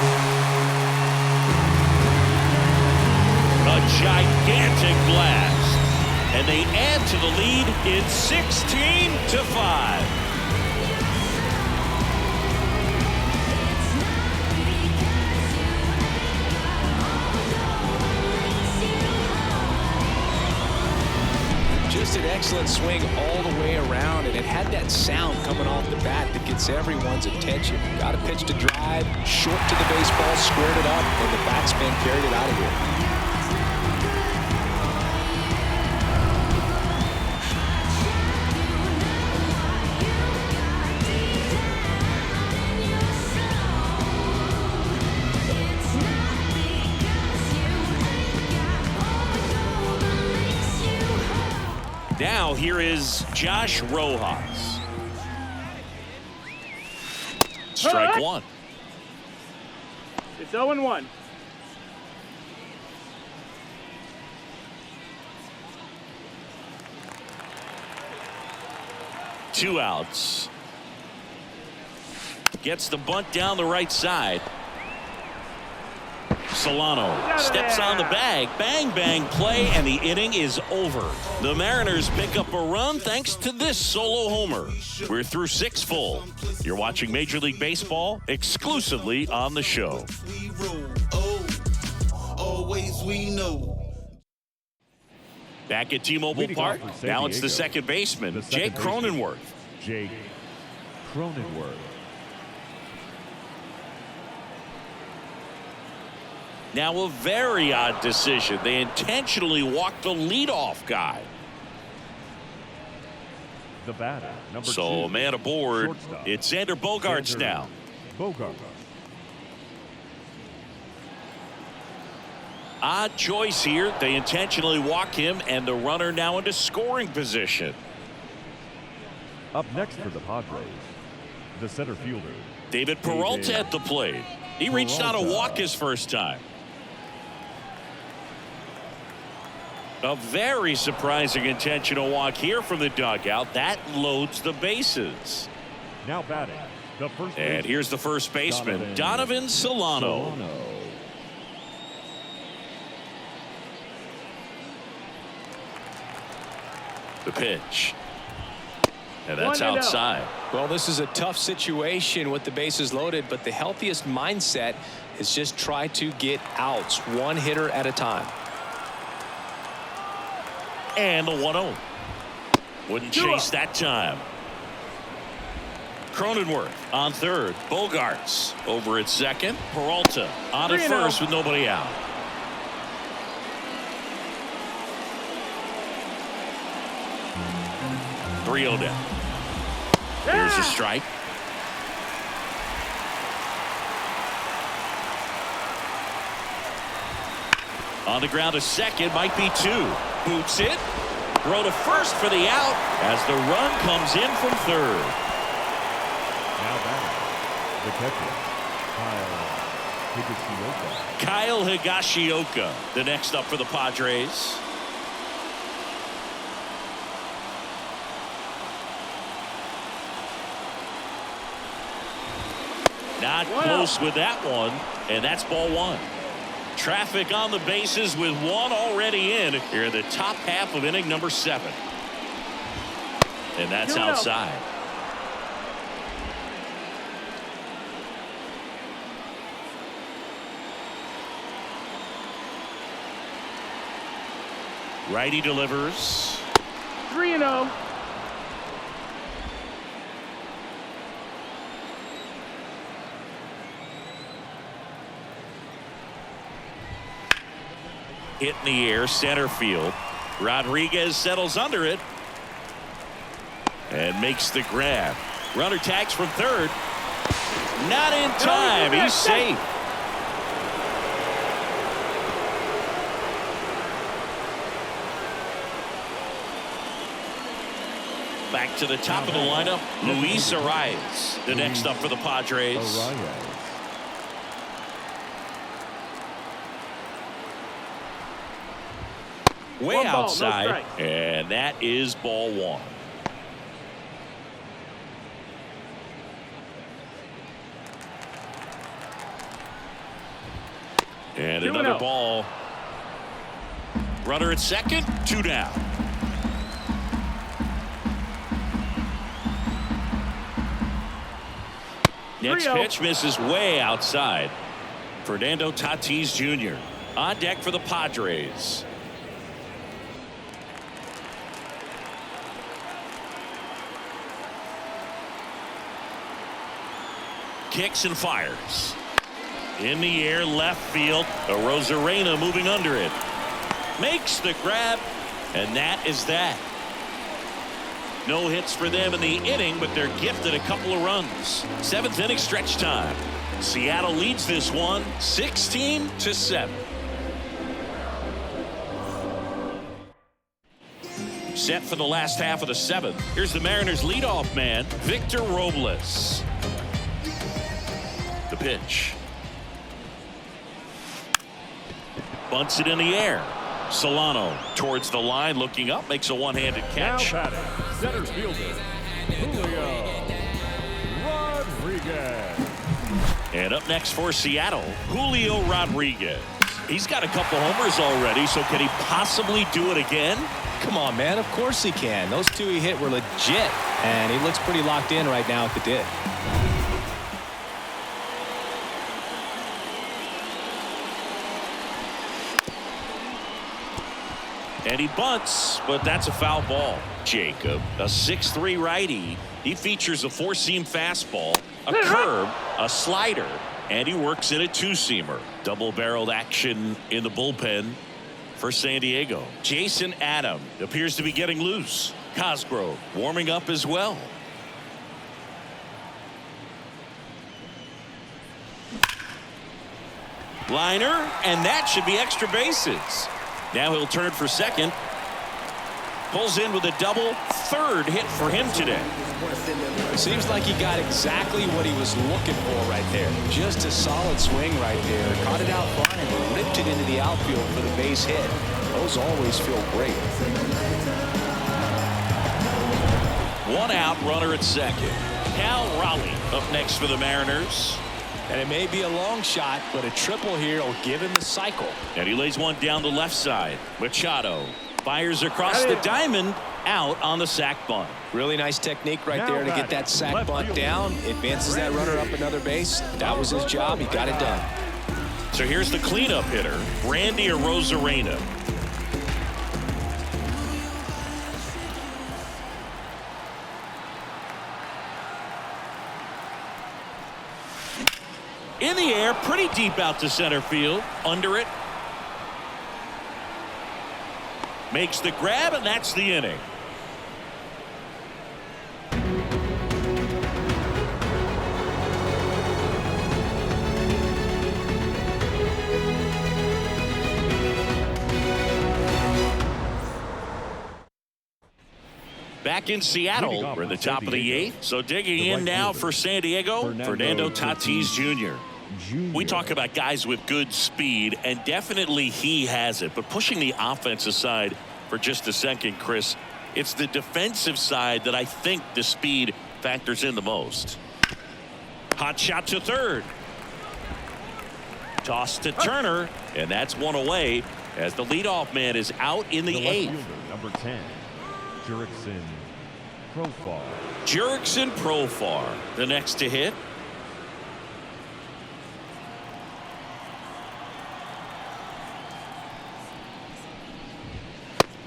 A gigantic blast. and they add to the lead. It's 16-5. Just an excellent swing all the way around, and it had that sound coming off the bat that gets everyone's attention. Got a pitch to drive, short to the baseball, squared it up, and the batsman carried it out of here. Now here is Josh Rojas. Strike one. It's 0-1. Two outs. Gets the bunt down the right side. Solano steps on the bag. Bang, bang play, and the inning is over. The Mariners pick up a run thanks to this solo homer. We're through 6 full. You're watching Major League Baseball exclusively on the show. Back at T-Mobile Park. Now it's the second baseman, Jake Cronenworth. Jake Cronenworth. Now a very odd decision. They intentionally walked the leadoff guy. The batter, number 2. So a man aboard. Shortstop. It's Xander Bogaerts now. Bogaerts. Odd choice here. They intentionally walk him, and the runner now into scoring position. Up next for the Padres, the center fielder, David Peralta at the plate. He reached out a walk his first time. A very surprising intentional walk here from the dugout. That loads the bases. Now batting, the first And baseman, here's the first baseman, Donovan Solano. The pitch. And that's 1-0. outside. Well, this is a tough situation with the bases loaded, but the healthiest mindset is just try to get outs, one hitter at a time. And the 1-0. Wouldn't chase that time. Cronenworth on third. Bogaerts over at second. Peralta on at first with nobody out. Three-0 down. Here's a strike. On the ground to second, might be 2. Boots it. Throw to first for the out as the run comes in from third. Now batting, the catcher, Kyle Higashioka, the next up for the Padres. Not close with that one, and that's ball 1. Traffic on the bases with 1 already in here in the top half of inning number 7. And that's outside. Righty delivers. 3-0. Hit in the air, center field. Rodriguez settles under it and makes the grab. Runner tags from third. Not in time. He's safe. Back to the top of the lineup, Luis Arias, the next up for the Padres. Way outside, and that is ball 1. And another ball. Runner at second, 2 down. Next 3-0. pitch misses way outside. Fernando Tatis Jr. on deck for the Padres. Kicks and fires. In the air, left field. Arozarena moving under it. Makes the grab, and that is that. No hits for them in the inning, but they're gifted a couple of runs. 7th inning stretch time. Seattle leads this one 16-7. Set for the last half of the 7th. Here's the Mariners leadoff man, Victor Robles. The pitch. Bunts it in the air. Solano towards the line, looking up, makes a one-handed catch. Now batting, center fielder, Julio Rodriguez. And up next for Seattle, Julio Rodriguez. He's got a couple homers already, so can he possibly do it again? Come on, man. Of course he can. Those two he hit were legit, and he looks pretty locked in right now at the dip. And he bunts, but that's a foul ball. Jacob, a 6'3" righty. He features a four-seam fastball, a curve, a slider, and he works in a two-seamer. Double-barreled action in the bullpen for San Diego. Jason Adam appears to be getting loose. Cosgrove warming up as well. Liner, and that should be extra bases. Now he'll turn for second. Pulls in with a double. Third hit for him today. Seems like he got exactly what he was looking for right there. Just a solid swing right there. Caught it out fine and ripped it into the outfield for the base hit. Those always feel great. One out, runner at second. Cal Raleigh up next for the Mariners. And it may be a long shot, but a triple here will give him the cycle. And he lays one down the left side. Machado fires across the diamond, out on the sac bunt. Really nice technique right there to get that sac bunt down. Advances that runner up another base. That was his job. He got it done. So here's the cleanup hitter, Randy Arozarena. In the air, pretty deep out to center field. Under it. Makes the grab, and that's the inning. Back in Seattle, we're at the top of the 8th. So digging in now for San Diego, Fernando Tatis Jr. We talk about guys with good speed, and definitely he has it. But pushing the offense aside for just a second, Chris, it's the defensive side that I think the speed factors in the most. Hot shot to third. Toss to Turner, and that's one away as the leadoff man is out in the 8th. Number 10, Jurickson Profar. Jurickson Profar, the next to hit.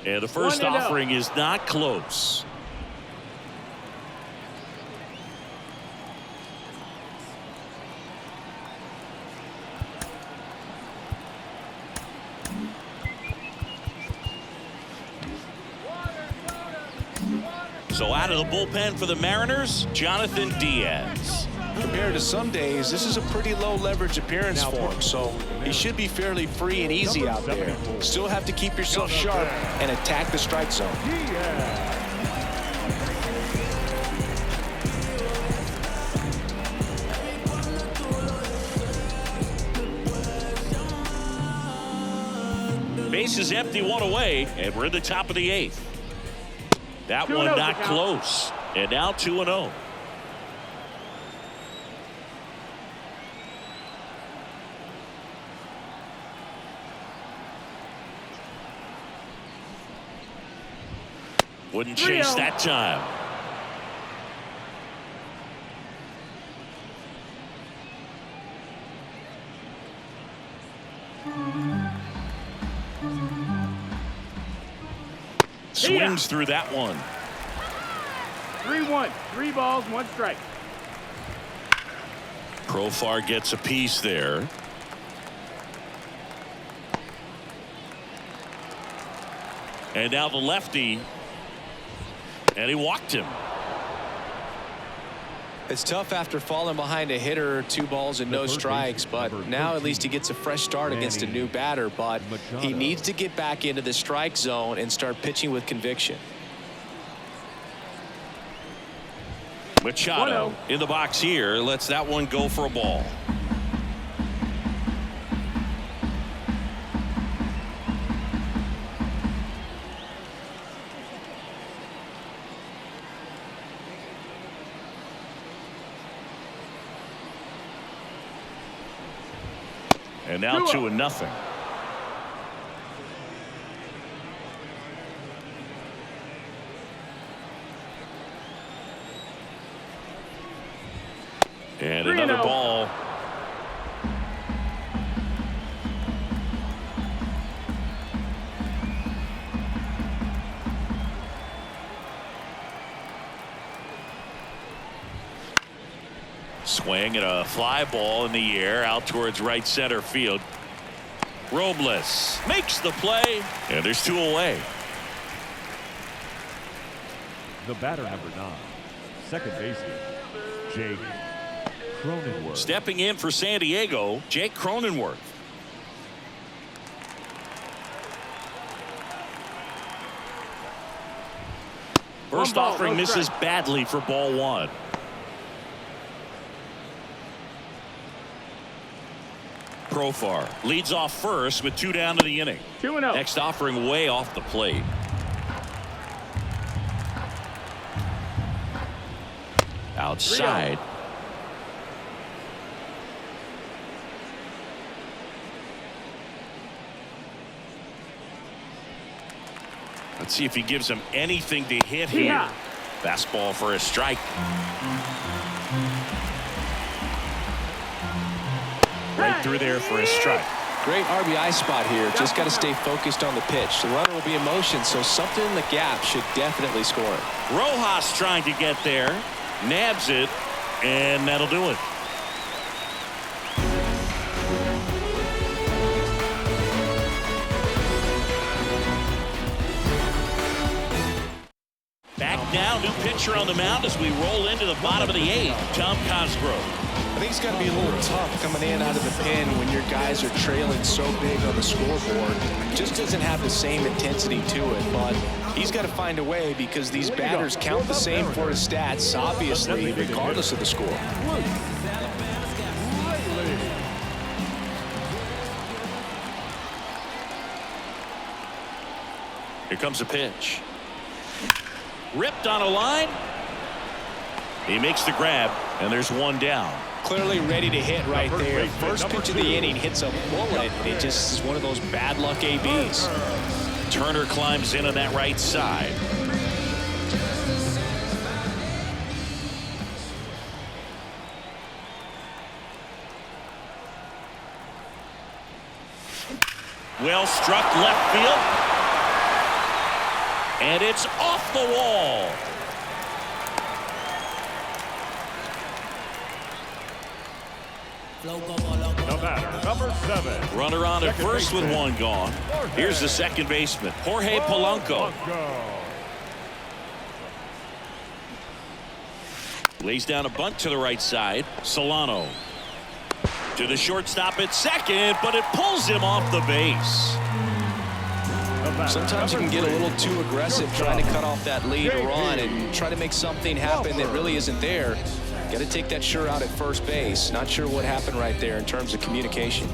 And the first offering is not close. So out of the bullpen for the Mariners, Jonathan Diaz. Compared to some days, this is a pretty low leverage appearance for him, so he should be fairly free and easy out there. Still have to keep yourself sharp and attack the strike zone. Base is empty, one away, and we're in the top of the 8th. That one not close, and now 2-0. Wouldn't chase that time. Swings through that one. 3-1. 3 balls, 1 strike. Profar gets a piece there. And now the lefty. And he walked him. It's tough after falling behind a hitter, 2 balls and no strikes, but now at least he gets a fresh start against a new batter, but he needs to get back into the strike zone and start pitching with conviction. Machado in the box here, lets that one go for a ball. And now 2-0. And another ball. Swing and a fly ball in the air out towards right center field. Robles makes the play, and there's 2 away. The batter, number 9, second baseman, Jake Cronenworth. Stepping in for San Diego, Jake Cronenworth. First offering misses badly for ball 1. Profar leads off first with 2 down to the inning. 2-0. Next offering way off the plate. Outside. Let's see if he gives him anything to hit here. Fastball for a strike. Right through there for a strike. Great RBI spot here. Just got to stay focused on the pitch. The runner will be in motion, so something in the gap should definitely score it. Rojas trying to get there. Nabs it, and that'll do it. Back now, new pitcher on the mound as we roll into the bottom of the 8th. Tom Cosgrove. I think it's got to be a little tough coming in out of the pen when your guys are trailing so big on the scoreboard. Just doesn't have the same intensity to it, but he's got to find a way because these batters count the same for his stats, obviously, regardless of the score. Here comes a pitch. Ripped on a line. He makes the grab, and there's 1 down. Clearly ready to hit right there. First pitch of the inning hits a bullet. It just is one of those bad luck ABs. Turner climbs in on that right side. Well struck left field. And it's off the wall. The batter, number 7. Runner on at first with 1 gone. Here's the second baseman, Jorge Polanco. Lays down a bunt to the right side. Solano to the shortstop at second, but it pulls him off the base. Sometimes you can get a little too aggressive trying to cut off that lead run and try to make something happen that really isn't there. Got to take that sure out at first base. Not sure what happened right there in terms of communication.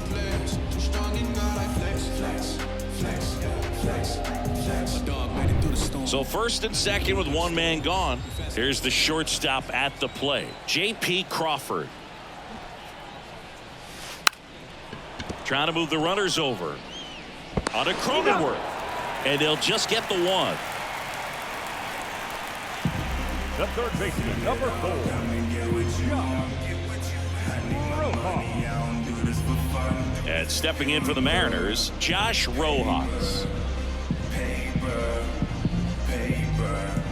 So first and second with 1 man gone. Here's the shortstop at the plate, J.P. Crawford. Trying to move the runners over. On to Cronenworth. And they'll just get the 1. The third baseman, number 4. And stepping in for the Mariners, Josh Rojas. Paper, paper.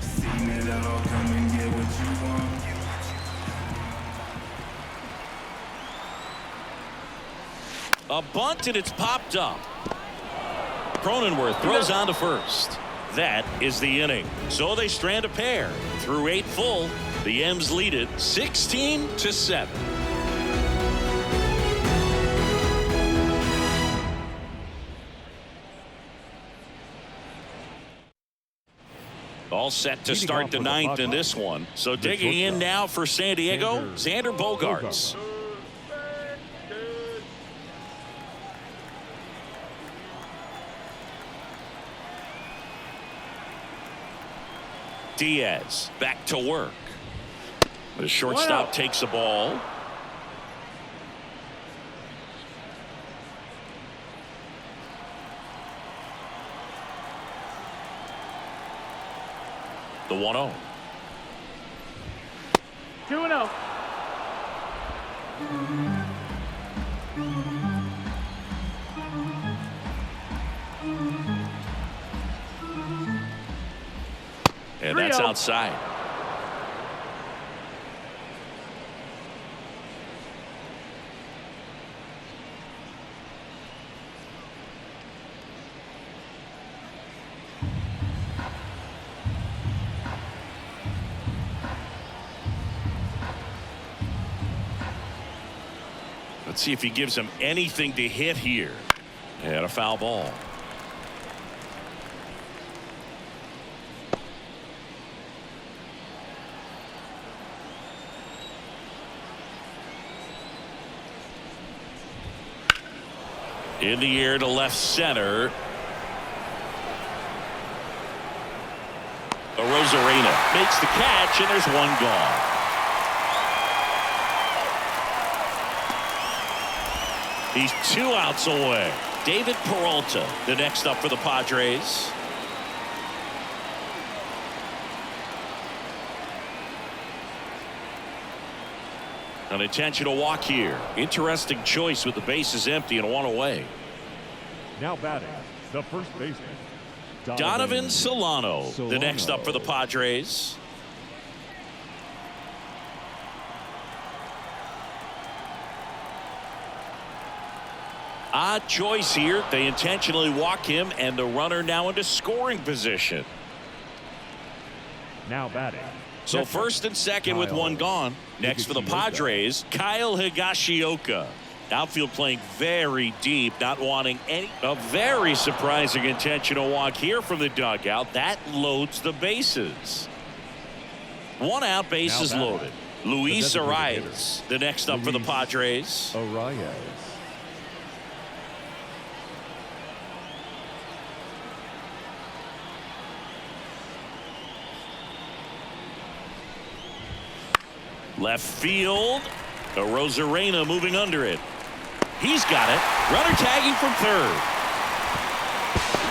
Seen it all, come and get what you want. A bunt, and it's popped up. Cronenworth throws on to first. That is the inning. So they strand a pair. Through 8 full, the M's lead it 16-7. All set to start the 9th in this one. So digging in now for San Diego, Xander Bogaerts. Diaz back to work. The shortstop takes the ball. The 1-0. 2-0. And that's outside. Let's see if he gives him anything to hit here. And a foul ball. In the air to left center. Rosarena makes the catch, and there's one gone. He's 2 outs away. David Peralta, the next up for the Padres. An intentional walk here. Interesting choice with the bases empty and 1 away. Now batting, the first baseman, Donovan Solano, the next up for the Padres. Odd choice here. They intentionally walk him, and the runner now into scoring position. Now batting. So first and second with 1 gone. Next for the Padres, Kyle Higashioka. Outfield playing very deep, not wanting any. A very surprising intentional walk here from the dugout. That loads the bases. 1 out, bases loaded. Luis Arias, the next up for the Padres. Arias. Left field. Rosarena moving under it. He's got it. Runner tagging from third.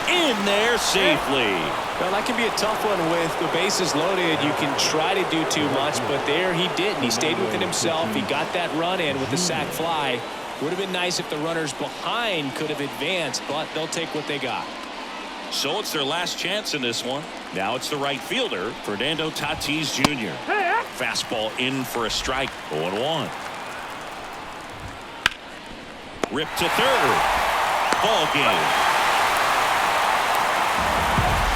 In there safely. Well, that can be a tough one with the bases loaded. You can try to do too much, but there he didn't. He stayed within himself. He got that run in with the sac fly. Would have been nice if the runners behind could have advanced, but they'll take what they got. So it's their last chance in this one. Now it's the right fielder, Fernando Tatis Jr. Fastball in for a strike. 0-1. Rip to third. Ball game.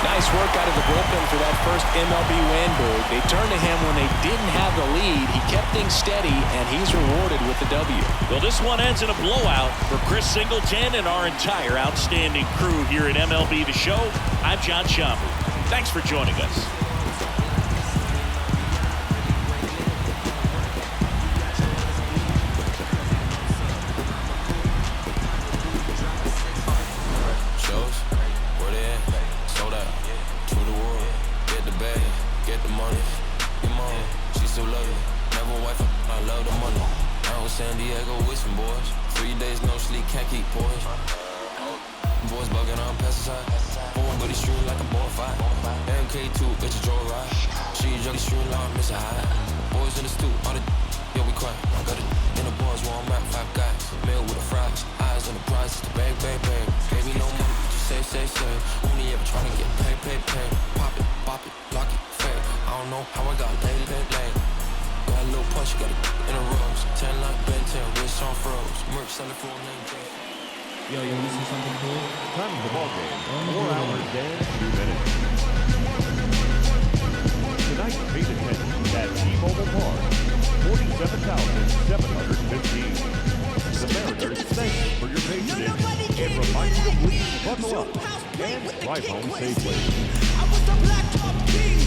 Nice work out of the bullpen for that first MLB win, Berg. They turned to him when they didn't have the lead. He kept things steady, and he's rewarded with the W. Well, this one ends in a blowout for Chris Singleton and our entire outstanding crew here at MLB The Show. I'm John Schaumburg. Thanks for joining us. San Diego with some boys. 3 days no sleep, can't keep poised. Boys bugging on pesticide. Born but he's true like a bonfire. MK2, it's a joyride. She juggy street long, miss a high. Boys in the stoop, all the yo we quiet. Got it in the bars, warm out, 5 guys. Mail with a know how I got laid. Got a little punch, got it in a rose. 10 like Ben 10, wrist on froze. Merch selling for a name. Yo, you want to see something cool? Time of the ball game, 4 hours and 2 minutes. Tonight, pay attention at T-Mobile Park, 47,715. The Mariners thank you for your patronage and remind you to please buckle up and drive home safely. I was the black top king.